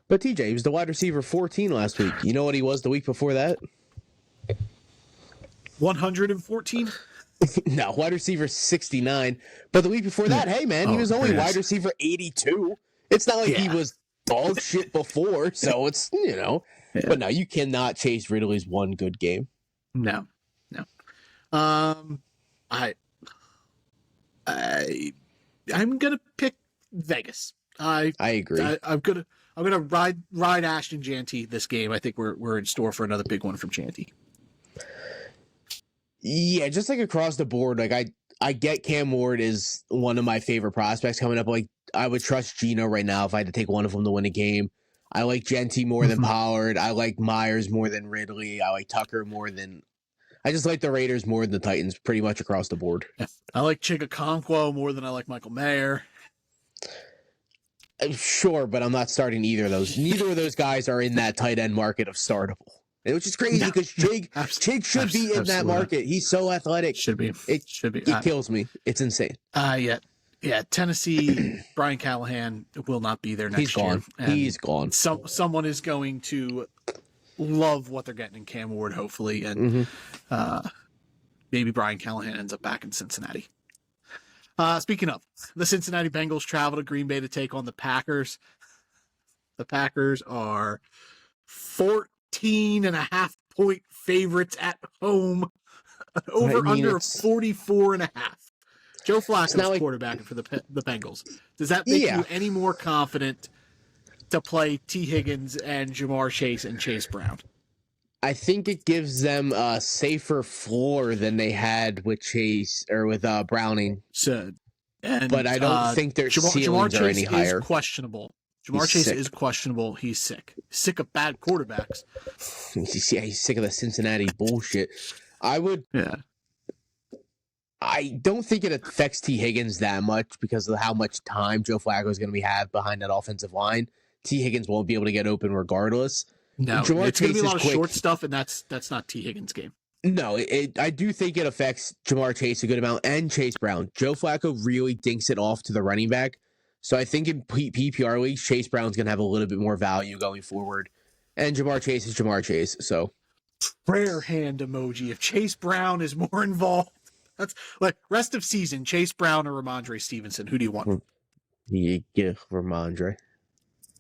B: But TJ, he was the wide receiver 14 last week. You know what he was the week before that?
A: 114?
B: No, wide receiver 69. But the week before that, hey, man, he was only wide receiver 82. It's not like he was dog shit before, so it's, Yeah. But no, you cannot chase Ridley's one good game.
A: No. I'm gonna pick Vegas. I
B: agree.
A: I'm gonna ride Ashton Janty this game. I think we're in store for another big one from Janty.
B: Yeah, just like across the board, like I get Cam Ward is one of my favorite prospects coming up. Like I would trust Gino right now if I had to take one of them to win a game. I like Genty more than Pollard. I like Myers more than Ridley. I like Tucker more than. I just like the Raiders more than the Titans, pretty much across the board.
A: I like Chigakonkwo more than I like Michael Mayer.
B: Sure, but I'm not starting either of those. Neither of those guys are in that tight end market of startable. Which is crazy because Chig should be in that market. He's so athletic.
A: Should be.
B: It kills me. It's insane.
A: Yeah. Tennessee, Brian Callahan will not be there next year.
B: He's gone.
A: Someone is going to love what they're getting in Cam Ward, hopefully, and maybe Brian Callahan ends up back in Cincinnati. Speaking of, the Cincinnati Bengals travel to Green Bay to take on the Packers. The Packers are 14.5-point favorites at home. Under 44.5. Joe Flacco's quarterbacking for the Bengals. Does that make you any more confident to play T. Higgins and Jamar Chase and Chase Brown?
B: I think it gives them a safer floor than they had with Chase or with Browning. But I don't think their ceilings are any higher.
A: Is questionable. Jamar Chase is questionable. He's sick. Sick of bad quarterbacks.
B: He's sick of the Cincinnati bullshit. I don't think it affects T. Higgins that much because of how much time Joe Flacco is going to have behind that offensive line. T. Higgins won't be able to get open regardless.
A: No, it's going to be a lot of short stuff, and that's not T. Higgins' game.
B: No, I do think it affects Jamar Chase a good amount and Chase Brown. Joe Flacco really dinks it off to the running back. So I think in PPR leagues, Chase Brown's going to have a little bit more value going forward. And Jamar Chase is Jamar Chase, so.
A: Prayer hand emoji. If Chase Brown is more involved, that's like rest of season, Chase Brown or Ramondre Stevenson. Who do you want?
B: Yeah, Ramondre.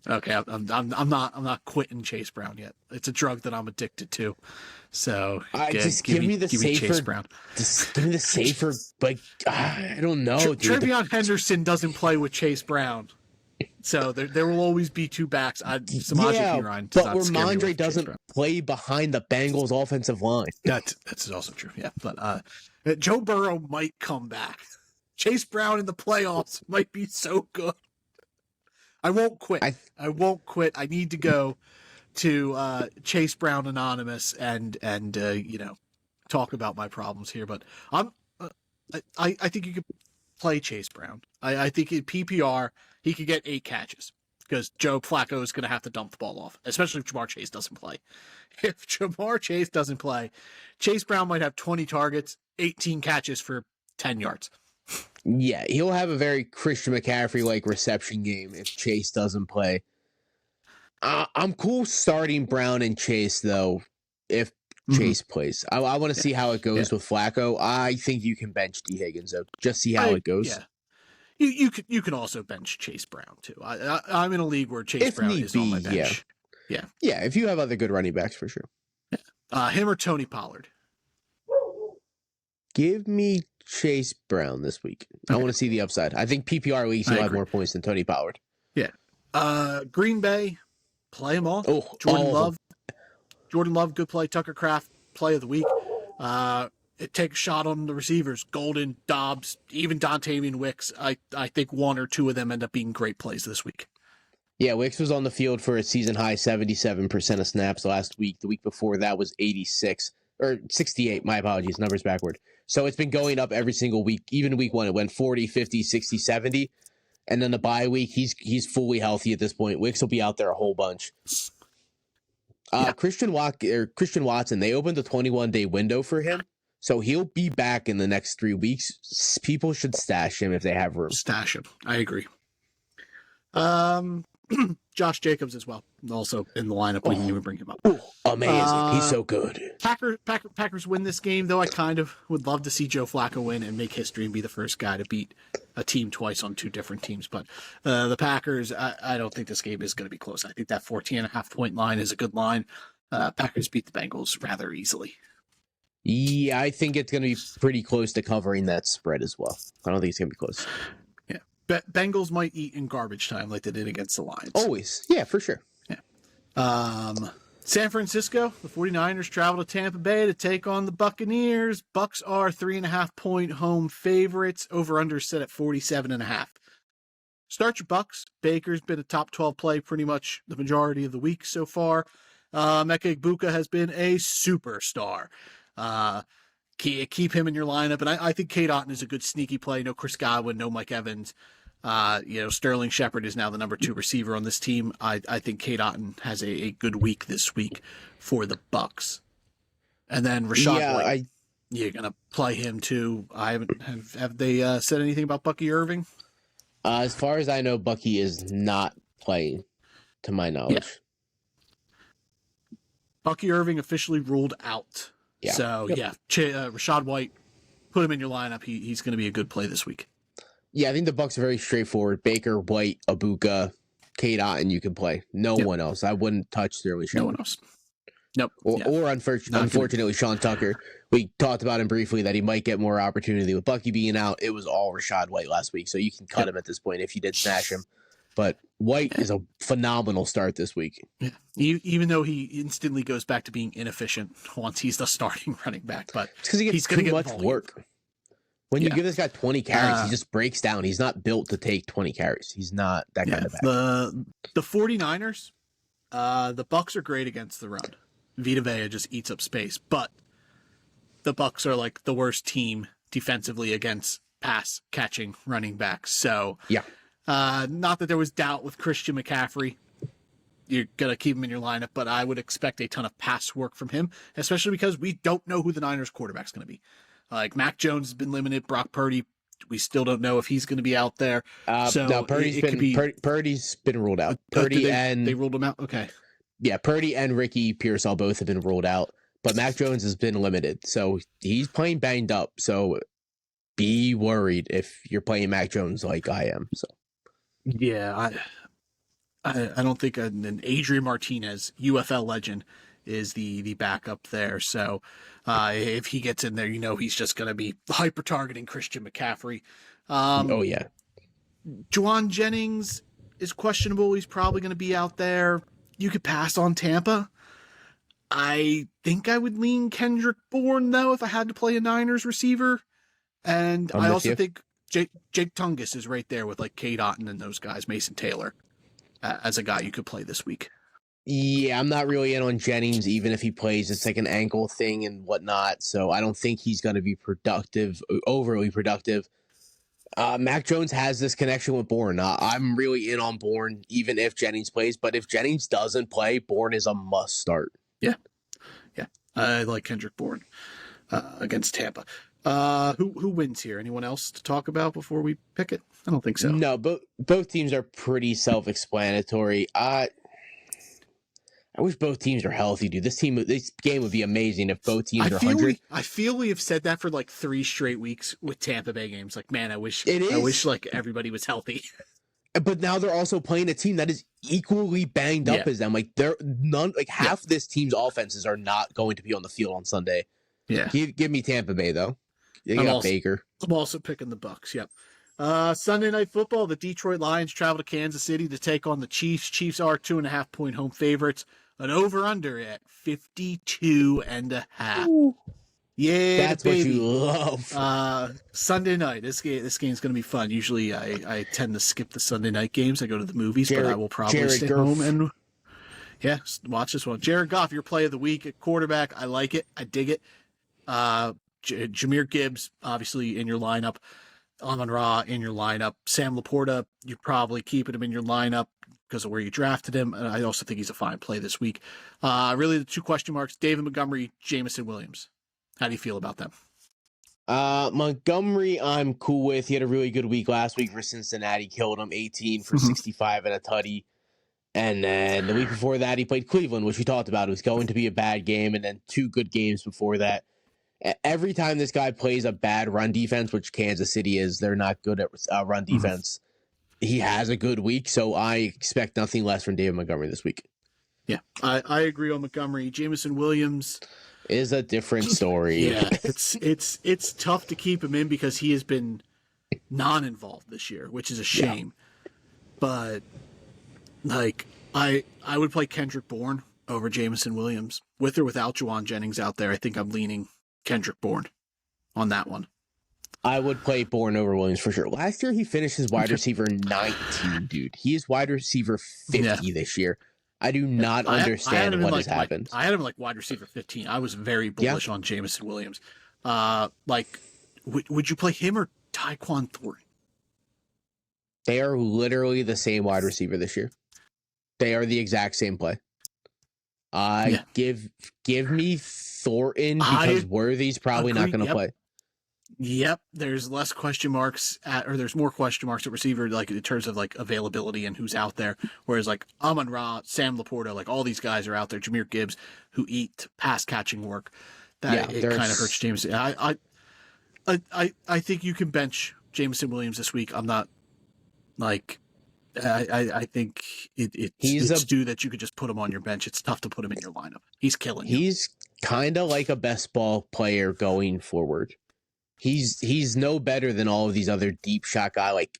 A: Okay, I'm not quitting Chase Brown yet. It's a drug that I'm addicted to. So
B: give me the safer
A: Chase Brown.
B: Just give me the safer, like I don't know.
A: Trevion Henderson doesn't play with Chase Brown, so there will always be two backs. Samaje Perine does
B: but Ramondre doesn't play behind the Bengals' offensive line.
A: That's also true. Yeah, but Joe Burrow might come back. Chase Brown in the playoffs might be so good. I won't quit. I won't quit. I need to go to Chase Brown Anonymous and talk about my problems here. But I think you could play Chase Brown. I think in PPR he could get 8 catches because Joe Flacco is going to have to dump the ball off, especially if Jamar Chase doesn't play. If Jamar Chase doesn't play, Chase Brown might have 20 targets, 18 catches for 10 yards.
B: Yeah, he'll have a very Christian McCaffrey-like reception game if Chase doesn't play. I'm cool starting Brown and Chase, though, if Chase plays. I want to see how it goes with Flacco. I think you can bench T. Higgins, though. Just see how it goes.
A: Yeah. You can also bench Chase Brown, too. I'm in a league where Chase Brown is on my bench. Yeah,
B: if you have other good running backs, for sure.
A: Him or Tony Pollard?
B: Give me Chase Brown this week. I want to see the upside. I think PPR leagues he'll have more points than Tony Pollard.
A: Yeah. Green Bay, play them all. Jordan Love, good play. Tucker Kraft, play of the week. take a shot on the receivers. Golden, Dobbs, even Dontavian Wicks. I think one or two of them end up being great plays this week.
B: Yeah, Wicks was on the field for a season high 77% of snaps last week. The week before that was 86 or 68. My apologies, numbers backward. So it's been going up every single week. Even week one, it went 40, 50, 60, 70. And then the bye week, he's fully healthy at this point. Wicks will be out there a whole bunch. Christian Watson, they opened a 21-day window for him. So he'll be back in the next 3 weeks. People should stash him if they have room.
A: Stash him. I agree. Josh Jacobs as well, also in the lineup. We can even bring him up.
B: Amazing. He's so good.
A: Packers win this game, though I kind of would love to see Joe Flacco win and make history and be the first guy to beat a team twice on two different teams. But the Packers, I don't think this game is going to be close. I think that 14.5-point line is a good line. Packers beat the Bengals rather easily.
B: Yeah, I think it's going to be pretty close to covering that spread as well. I don't think it's going to be close.
A: Bengals might eat in garbage time like they did against the Lions.
B: Always. Yeah, for sure.
A: Yeah. San Francisco, the 49ers travel to Tampa Bay to take on the Buccaneers. Bucks are 3.5-point home favorites. Over-under set at 47.5. Start your Bucks. Baker's been a top 12 play pretty much the majority of the week so far. Emeka Egbuka has been a superstar. Keep him in your lineup. And I think Cade Otton is a good sneaky play. No Chris Godwin, no Mike Evans. Sterling Shepard is now the number 2 receiver on this team. I think Cade Otton has a good week this week for the Bucks. And then Rashad White, you're gonna play him too. Have they said anything about Bucky Irving?
B: As far as I know, Bucky is not playing, to my knowledge.
A: Yeah. Bucky Irving officially ruled out. Yeah. So Rashad White, put him in your lineup. He's going to be a good play this week.
B: Yeah, I think the Bucs are very straightforward. Baker, White, Abuka, Cade Otton, you can play. No one else. I wouldn't touch Sterling Shepard.
A: No one else. Nope.
B: Or unfortunately, Sean Tucker. We talked about him briefly that he might get more opportunity. With Bucky being out, it was all Rashad White last week, so you can cut him at this point if you did snatch him. But White is a phenomenal start this week.
A: Yeah. Even though he instantly goes back to being inefficient once he's the starting running back. But
B: because he gets too much work. When you give this guy 20 carries, he just breaks down. He's not built to take 20 carries. He's not that kind of back.
A: The 49ers, the Bucs are great against the run. Vita Vea just eats up space. But the Bucs are like the worst team defensively against pass catching running backs. So not that there was doubt with Christian McCaffrey. You're going to keep him in your lineup, but I would expect a ton of pass work from him, especially because we don't know who the Niners quarterback's going to be. Like Mac Jones has been limited. Brock Purdy, we still don't know if he's going to be out there.
B: No, Purdy's been ruled out. They
A: ruled him out? Okay.
B: Yeah, Purdy and Ricky Pearsall both have been ruled out, but Mac Jones has been limited. So he's playing banged up. So be worried if you're playing Mac Jones like I am. So
A: yeah, I don't think an Adrian Martinez, UFL legend, is the backup there. So if he gets in there, he's just going to be hyper targeting Christian McCaffrey. Juwan Jennings is questionable. He's probably going to be out there. You could pass on Tampa. I think I would lean Kendrick Bourne, though, if I had to play a Niners receiver. And I also think Jake Tungus is right there with like Cade Otton and those guys, Mason Taylor, as a guy you could play this week.
B: Yeah, I'm not really in on Jennings, even if he plays. It's like an ankle thing and whatnot, so I don't think he's going to be overly productive. Mac Jones has this connection with Bourne. I'm really in on Bourne, even if Jennings plays, but if Jennings doesn't play, Bourne is a must start.
A: Yeah. I like Kendrick Bourne against Tampa. Who wins here? Anyone else to talk about before we pick it? I don't think so.
B: No, both teams are pretty self-explanatory. I wish both teams are healthy, dude. This game would be amazing if both teams are 100.
A: I feel we have said that for like 3 straight weeks with Tampa Bay games. Like, man, I wish like everybody was healthy.
B: But now they're also playing a team that is equally banged up as them. Like half this team's offenses are not going to be on the field on Sunday.
A: Yeah.
B: Give me Tampa Bay though. They got Baker.
A: I'm also picking the Bucks. Yep. Sunday Night Football, the Detroit Lions travel to Kansas City to take on the Chiefs. Chiefs are 2.5-point home favorites. An over-under at 52.5. Yeah,
B: That's what
A: baby.
B: you love.
A: Sunday night. This game's going to be fun. Usually, I tend to skip the Sunday night games. I go to the movies, but I will probably
B: Jared
A: stay
B: Goff.
A: home and watch this one. Jared Goff, your play of the week at quarterback. I like it. I dig it. Jahmyr Gibbs, obviously in your lineup. Amon-Ra in your lineup. Sam Laporta, you're probably keeping him in your lineup because of where you drafted him. And I also think he's a fine play this week. Really, the two question marks: David Montgomery, Jameson Williams. How do you feel about them?
B: Montgomery, I'm cool with. He had a really good week last week for Cincinnati. Killed him 18 for 65 and a tutty. And then the week before that, he played Cleveland, which we talked about. It was going to be a bad game, and then two good games before that. Every time this guy plays a bad run defense, which Kansas City is, they're not good at run defense. He has a good week, so I expect nothing less from David Montgomery this week.
A: Yeah, I agree on Montgomery. Jameson Williams
B: is a different story.
A: Yeah, it's tough to keep him in because he has been non-involved this year, which is a shame. Yeah. But like I would play Kendrick Bourne over Jameson Williams with or without Juwan Jennings out there. I think I'm leaning Kendrick Bourne on that one.
B: I would play Bourne over Williams for sure. Last year he finished as wide receiver 19, dude. He is wide receiver 50 this year. I do not understand what has happened.
A: I had him like wide receiver 15. I was very bullish on Jameson Williams. Would you play him or Tyquan Thornton?
B: They are literally the same wide receiver this year. They are the exact same play. Give me Thornton because Worthy's probably not going to play.
A: Yep, there's less question marks there's more question marks at receiver, like in terms of like availability and who's out there. Whereas like Amon-Ra, Sam Laporta, like all these guys are out there. Jahmyr Gibbs, who eat pass catching work, it kind of hurts Jameson. I think you can bench Jameson Williams this week. I'm not like. I think it's due that you could just put him on your bench. It's tough to put him in your lineup. He's killing you.
B: He's kind of like a best ball player going forward. He's no better than all of these other deep shot guys. Like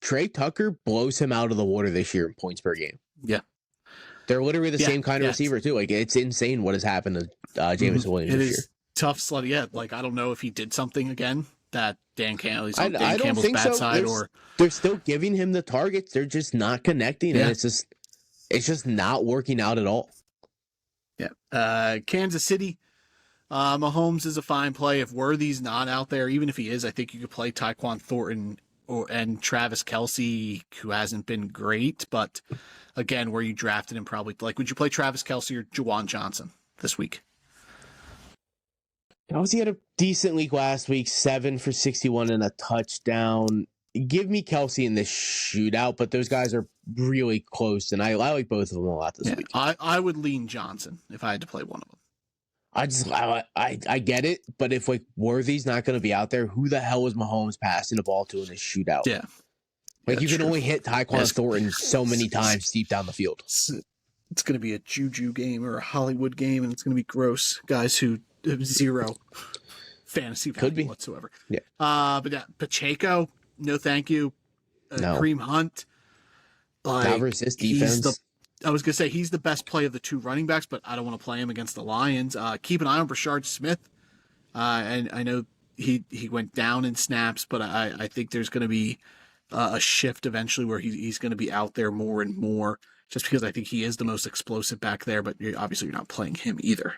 B: Trey Tucker blows him out of the water this year in points per game.
A: Yeah,
B: they're literally the same kind of receiver too. Like it's insane what has happened to Jameson Williams this year.
A: Tough slot. Yeah, like I don't know if he did something again that Dan Campbell's bad side, or
B: they're still giving him the targets. They're just not connecting, and it's just not working out at all.
A: Yeah, Kansas City. Mahomes is a fine play. If Worthy's not out there, even if he is, I think you could play Tyquan Thornton and Travis Kelce, who hasn't been great, but again, where you drafted him probably, like, would you play Travis Kelce or Juwan Johnson this week?
B: Kelce had a decent week last week, 7 for 61 and a touchdown. Give me Kelce in this shootout, but those guys are really close, and I like both of them a lot this week.
A: I would lean Johnson if I had to play one of them.
B: I get it, but if like Worthy's not going to be out there, who the hell is Mahomes passing the ball to in this shootout?
A: Yeah,
B: like you can only hit Tyquan Thornton so many times deep down the field.
A: It's going to be a Juju game or a Hollywood game, and it's going to be gross. Guys who have zero fantasy value whatsoever.
B: Yeah.
A: But Pacheco, no thank you.
B: No.
A: Kareem Hunt,
B: not resist defense.
A: I was going to say he's the best play of the two running backs, but I don't want to play him against the Lions. Keep an eye on Brashard Smith. And I know he went down in snaps, but I think there's going to be a shift eventually where he's going to be out there more and more, just because I think he is the most explosive back there, but obviously you're not playing him either.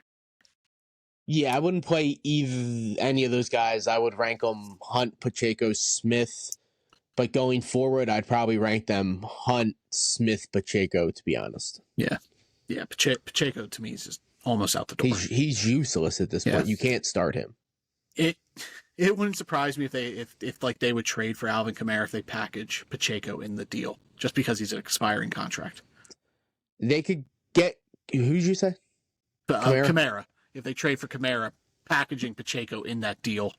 B: Yeah, I wouldn't play any of those guys. I would rank them Hunt, Pacheco, Smith. But going forward, I'd probably rank them Hunt, Smith, Pacheco, to be honest.
A: Yeah. Pacheco, to me, is just almost out the door.
B: He's useless at this point. You can't start him.
A: It wouldn't surprise me if they would trade for Alvin Kamara if they package Pacheco in the deal, just because he's an expiring contract.
B: They could get... Who'd you say?
A: Kamara. If they trade for Kamara, packaging Pacheco in that deal...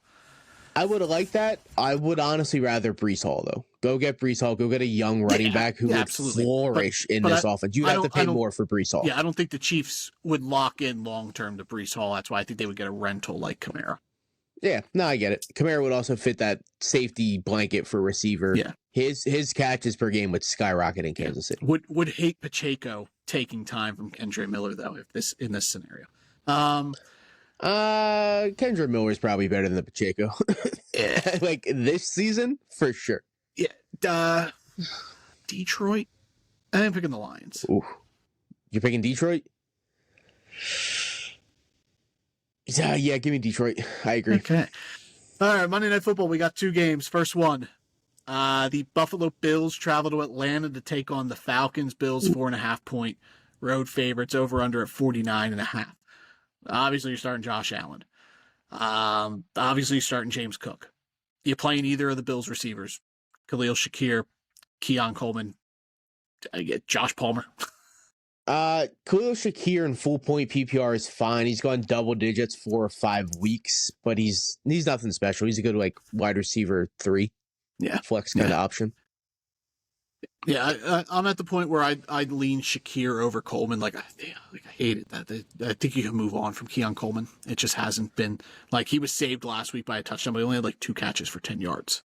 B: I would have liked that. I would honestly rather Breece Hall, though. Go get Breece Hall. Go get a young running back who would flourish in this offense. You have to pay more for Breece Hall.
A: Yeah, I don't think the Chiefs would lock in long-term to Breece Hall. That's why I think they would get a rental like Kamara.
B: Yeah, no, I get it. Kamara would also fit that safety blanket for receiver.
A: Yeah.
B: His catches per game would skyrocket in Kansas City.
A: Would hate Pacheco taking time from Kendre Miller, though, in this scenario.
B: Kendra Miller is probably better than Pacheco.
A: Yeah.
B: Like this season, for sure.
A: Yeah. Detroit. I'm picking the Lions.
B: Ooh. You're picking Detroit? Yeah, give me Detroit. I agree.
A: Okay. All right, Monday Night Football, we got two games. First one, the Buffalo Bills travel to Atlanta to take on the Falcons. Bills 4.5-point road favorites, over under at 49.5. Obviously, you're starting Josh Allen. Obviously, you're starting James Cook. You're playing either of the Bills receivers, Khalil Shakir, Keon Coleman, Josh Palmer.
B: Khalil Shakir in full point PPR is fine. He's gone double digits 4 or 5 weeks, but he's nothing special. He's a good wide receiver 3.
A: Yeah,
B: flex kind of option.
A: Yeah, I'm at the point where I'd lean Shakir over Coleman. I hated that. I think you can move on from Keon Coleman. It just hasn't been he was saved last week by a touchdown, but he only had 2 catches for 10 yards.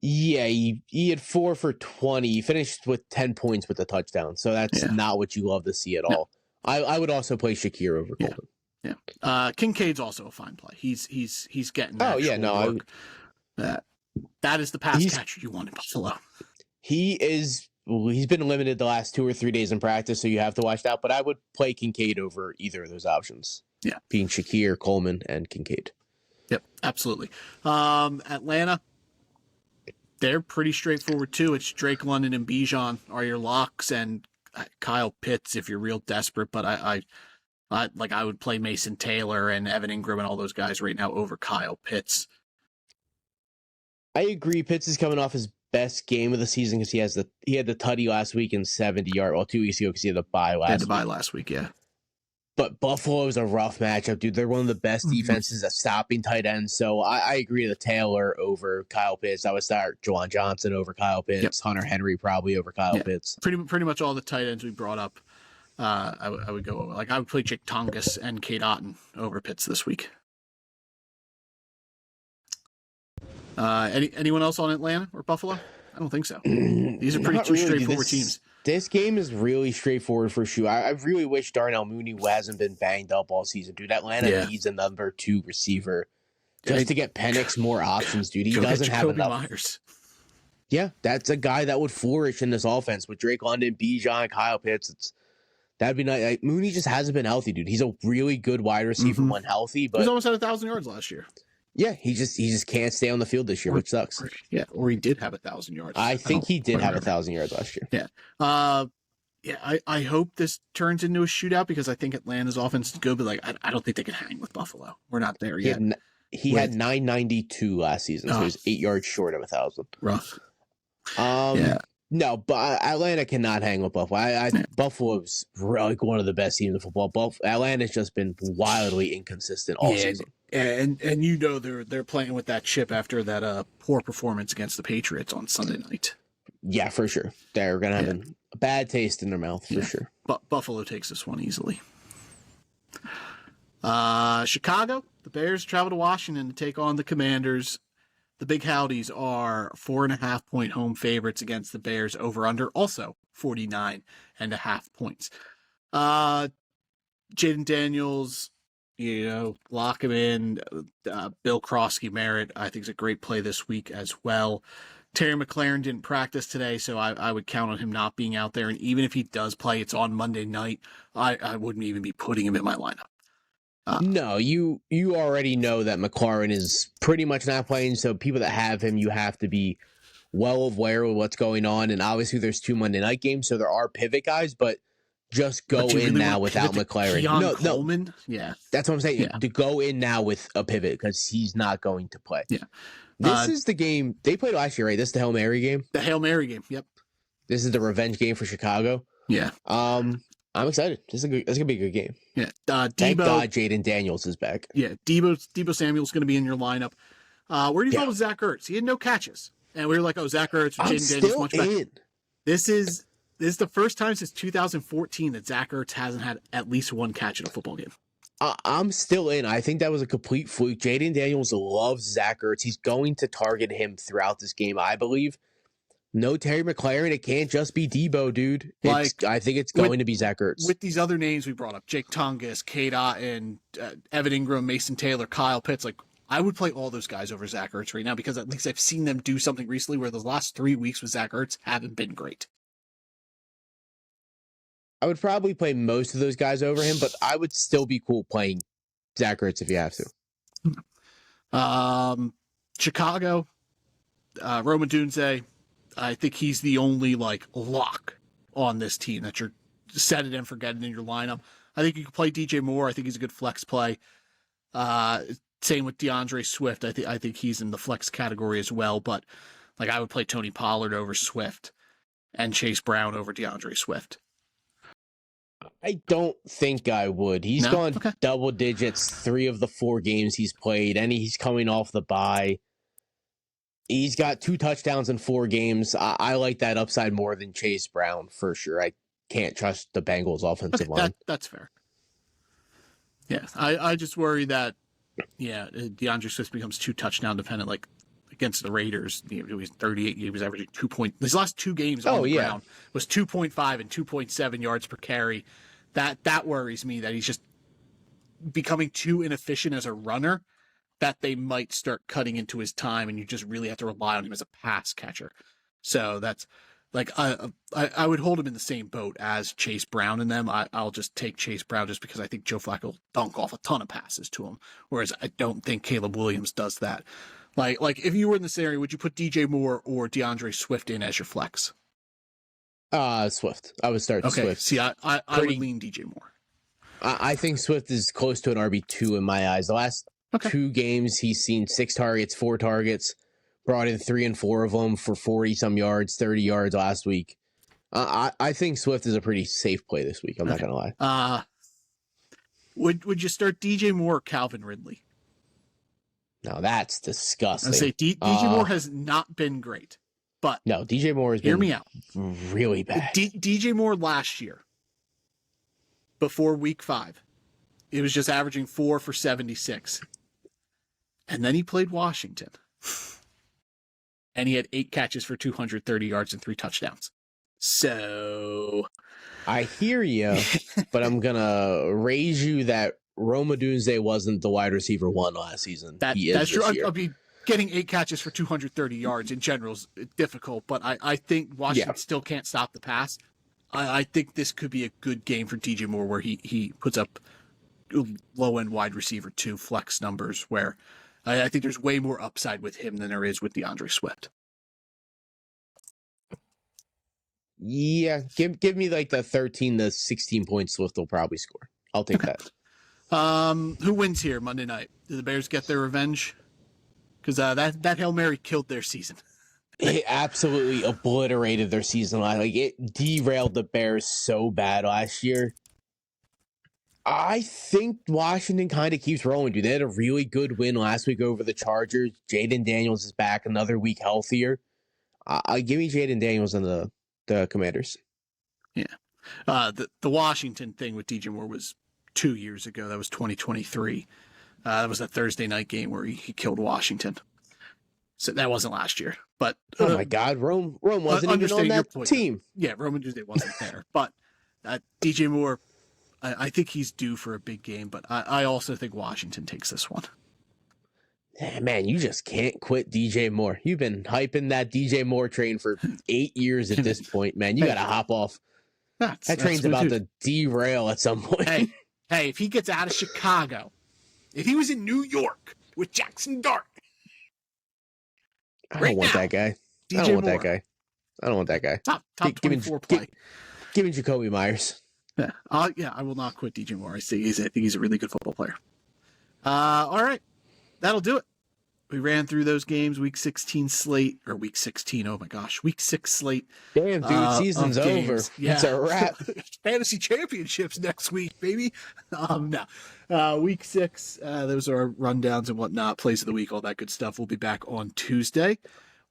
B: Yeah, he had 4 for 20. He finished with 10 points with a touchdown. So that's not what you love to see at all. I would also play Shakir over Coleman.
A: Yeah. Kincaid's also a fine play. He's getting work. That is the pass catcher you want in Buffalo.
B: He's been limited the last 2 or 3 days in practice, so you have to watch that. But I would play Kincaid over either of those options.
A: Yeah.
B: Being Shakir, Coleman, and Kincaid.
A: Yep, absolutely. Atlanta, they're pretty straightforward too. It's Drake London and Bijan are your locks, and Kyle Pitts if you're real desperate. But I would play Mason Taylor and Evan Ingram and all those guys right now over Kyle Pitts.
B: I agree. Pitts is coming off his best game of the season because he had the tutty last week and 70 yard. Well, 2 weeks ago because he had the bye last week.
A: Yeah.
B: But Buffalo is a rough matchup, dude. They're one of the best defenses at stopping tight ends. So I agree to Taylor over Kyle Pitts. I would start Juwan Johnson over Kyle Pitts. Hunter Henry probably over Kyle Pitts.
A: Pretty much all the tight ends we brought up. I would go over. I would play Jake Tongas and Kate Otten over Pitts this week. Anyone else on Atlanta or Buffalo? I don't think so. These are two straightforward teams.
B: This game is really straightforward for sure. I really wish Darnell Mooney, who hasn't been banged up all season, dude. Atlanta needs a number 2 receiver just to get Penix more options, dude. He doesn't have enough. Myers. Yeah, that's a guy that would flourish in this offense with Drake London, Bijan, Kyle Pitts. That'd be nice. Mooney just hasn't been healthy, dude. He's a really good wide receiver when healthy, but
A: he's almost had 1,000 yards last year.
B: Yeah, he just can't stay on the field this year, which sucks.
A: Or he did have 1,000 yards.
B: I think he did have 1,000 yards last year.
A: Yeah. I hope this turns into a shootout because I think Atlanta's offense is good, but I don't think they can hang with Buffalo. We're not there yet.
B: He had 992 last season, so he was 8 yards short of 1,000.
A: Rough.
B: No, but Atlanta cannot hang with Buffalo. Buffalo's really one of the best teams in football. Atlanta's just been wildly inconsistent all season.
A: And they're playing with that chip after that poor performance against the Patriots on Sunday night.
B: Yeah, for sure. They're gonna have a bad taste in their mouth for sure.
A: But Buffalo takes this one easily. Chicago, the Bears travel to Washington to take on the Commanders. The Big Howdies are 4.5-point home favorites against the Bears, over under also 49.5 points. Jaden Daniels, lock him in. Bill Croskey-Merritt, I think, is a great play this week as well. Terry McLaurin didn't practice today, so I would count on him not being out there. And even if he does play, it's on Monday night. I wouldn't even be putting him in my lineup.
B: No, you already know that McLaurin is pretty much not playing, so people that have him, you have to be well aware of what's going on. And obviously there's 2 Monday night games, so there are pivot guys, but just go in now without McLaurin.
A: Coleman? Yeah.
B: That's what I'm saying. Yeah. To go in now with a pivot because he's not going to play.
A: Yeah.
B: This is the game they played last year, right? This is the Hail Mary game?
A: The Hail Mary game, yep.
B: This is the revenge game for Chicago.
A: Yeah.
B: I'm excited. This is gonna be a good game.
A: Yeah.
B: Thank God Jaden Daniels is back.
A: Yeah. Debo Samuel's gonna be in your lineup. Where do you go with Zach Ertz? He had no catches. And we were like, Zach Ertz or Jaden Daniels much better. This is the first time since 2014 that Zach Ertz hasn't had at least 1 catch in a football game.
B: I'm still in. I think that was a complete fluke. Jaden Daniels loves Zach Ertz. He's going to target him throughout this game, I believe. No Terry McLaurin. It can't just be Debo, dude. I think it's going to be Zach Ertz.
A: With these other names we brought up, Jake Tungus, Kate Otten, Evan Ingram, Mason Taylor, Kyle Pitts, like I would play all those guys over Zach Ertz right now because at least I've seen them do something recently where the last 3 weeks with Zach Ertz haven't been great.
B: I would probably play most of those guys over him, but I would still be cool playing Zach Ertz if you have
A: to. Chicago, Roma Dunze, I think he's the only like lock on this team that you're set it and forget it in your lineup. I think you can play DJ Moore. I think he's a good flex play. Same with DeAndre Swift. I think he's in the flex category as well. But like I would play Tony Pollard over Swift and Chase Brown over DeAndre Swift.
B: I don't think I would. He's gone double digits 3 of the 4 games he's played, and he's coming off the bye. He's got 2 touchdowns in 4 games. I like that upside more than Chase Brown for sure. I can't trust the Bengals offensive line.
A: That's fair. Yeah, I just worry that DeAndre Swift becomes too touchdown dependent. Like against the Raiders, he was 38. He was averaging 2 point. His last 2 games on the ground was 2.5 and 2.7 yards per carry. That worries me that he's just becoming too inefficient as a runner. That they might start cutting into his time, and you just really have to rely on him as a pass catcher. So that's like I would hold him in the same boat as Chase Brown in them. I'll just take Chase Brown just because I think Joe Flacco will dunk off a ton of passes to him, whereas I don't think Caleb Williams does that. Like if you were in this area, would you put DJ Moore or DeAndre Swift in as your flex?
B: Swift. I would start Swift.
A: See, I would lean DJ Moore.
B: I think Swift is close to an RB2 in my eyes. The last 2 games, he's seen 6 targets, 4 targets, brought in 3 and 4 of them for 40-some yards, 30 yards last week. I think Swift is a pretty safe play this week. I'm not going to lie.
A: Would you start DJ Moore or Calvin Ridley?
B: No, that's disgusting.
A: I say DJ Moore has not been great, but
B: no, DJ Moore has
A: been
B: me out. Really bad.
A: DJ Moore last year, before week 5, it was just averaging 4 for 76. And then he played Washington. And he had 8 catches for 230 yards and 3 touchdowns. So
B: I hear you, but I'm going to raise you that Roma Dunze wasn't the wide receiver 1 last season.
A: That's true. I mean, getting 8 catches for 230 yards in general is difficult, but I think Washington still can't stop the pass. I think this could be a good game for DJ Moore where he puts up low-end wide receiver 2 flex numbers where I think there's way more upside with him than there is with DeAndre Swift.
B: Yeah, give me like the 13 to 16 points Swift will probably score. I'll take that.
A: Who wins here Monday night? Do the Bears get their revenge? Because that Hail Mary killed their season.
B: It absolutely obliterated their season. Like it derailed the Bears so bad last year. I think Washington kind of keeps rolling, dude. They had a really good win last week over the Chargers. Jaden Daniels is back another week healthier. Give me Jaden Daniels and the Commanders.
A: Yeah. The Washington thing with DJ Moore was 2 years ago. That was 2023. That was a Thursday night game where he killed Washington. So that wasn't last year. But
B: oh my God, Rome wasn't even on that team.
A: Yeah, Roman Tuesday wasn't there. But DJ Moore, I think he's due for a big game, but I also think Washington takes this one.
B: Man, you just can't quit DJ Moore. You've been hyping that DJ Moore train for 8 years at this point, man. You got to hop off. That train's about to derail at some point.
A: Hey, if he gets out of Chicago, if he was in New York with Jackson Dart.
B: I don't want that guy. I don't want that guy.
A: Top 24 play.
B: Give me Jacoby Myers.
A: Yeah, I will not quit DJ Moore. I think he's a really good football player. All right, that'll do it. We ran through those games, week 16 slate, or week 16, oh my gosh, week 6 slate.
B: Damn, dude, season's over.
A: Yeah.
B: It's a wrap.
A: Fantasy championships next week, baby. No. Week 6, those are rundowns and whatnot, plays of the week, all that good stuff. We'll be back on Tuesday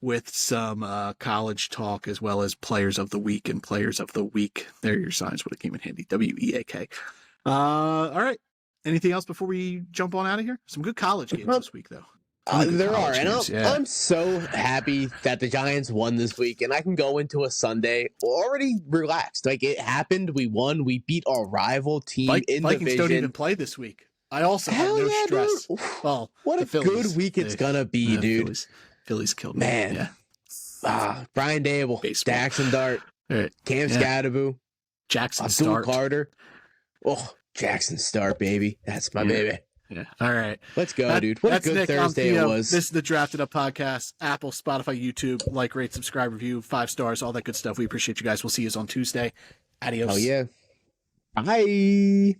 A: with some college talk as well as players of the week and players of the week. There are your signs when it came in handy. WEAK. All right. Anything else before we jump on out of here? Some good college games this week, though. Some of the good
B: There are,
A: college
B: and
A: games, yeah.
B: I'm so happy that the Giants won this week, and I can go into a Sunday already relaxed. Like, it happened, we won, we beat our rival team in
A: Vikings
B: division.
A: don't even play this week. I also have
B: Hell
A: no
B: yeah,
A: stress.
B: dude.
A: Well,
B: What
A: the
B: a
A: Phillies,
B: good week it's gonna be, dude.
A: Phillies killed me.
B: Man.
A: Yeah.
B: Brian Dable,
A: Baseball.
B: Jackson Dart,
A: All right.
B: Cam
A: Yeah.
B: Scadaboo,
A: Jackson
B: Abdul
A: Start.
B: Carter. Oh, Jackson Start, baby. That's my baby.
A: Yeah. All right.
B: Let's go, dude. What a good
A: Nick.
B: Thursday it was.
A: This is the Drafted Up Podcast. Apple, Spotify, YouTube. Like, rate, subscribe, review, 5 stars, all that good stuff. We appreciate you guys. We'll see you on Tuesday. Adios.
B: Oh, yeah. Bye.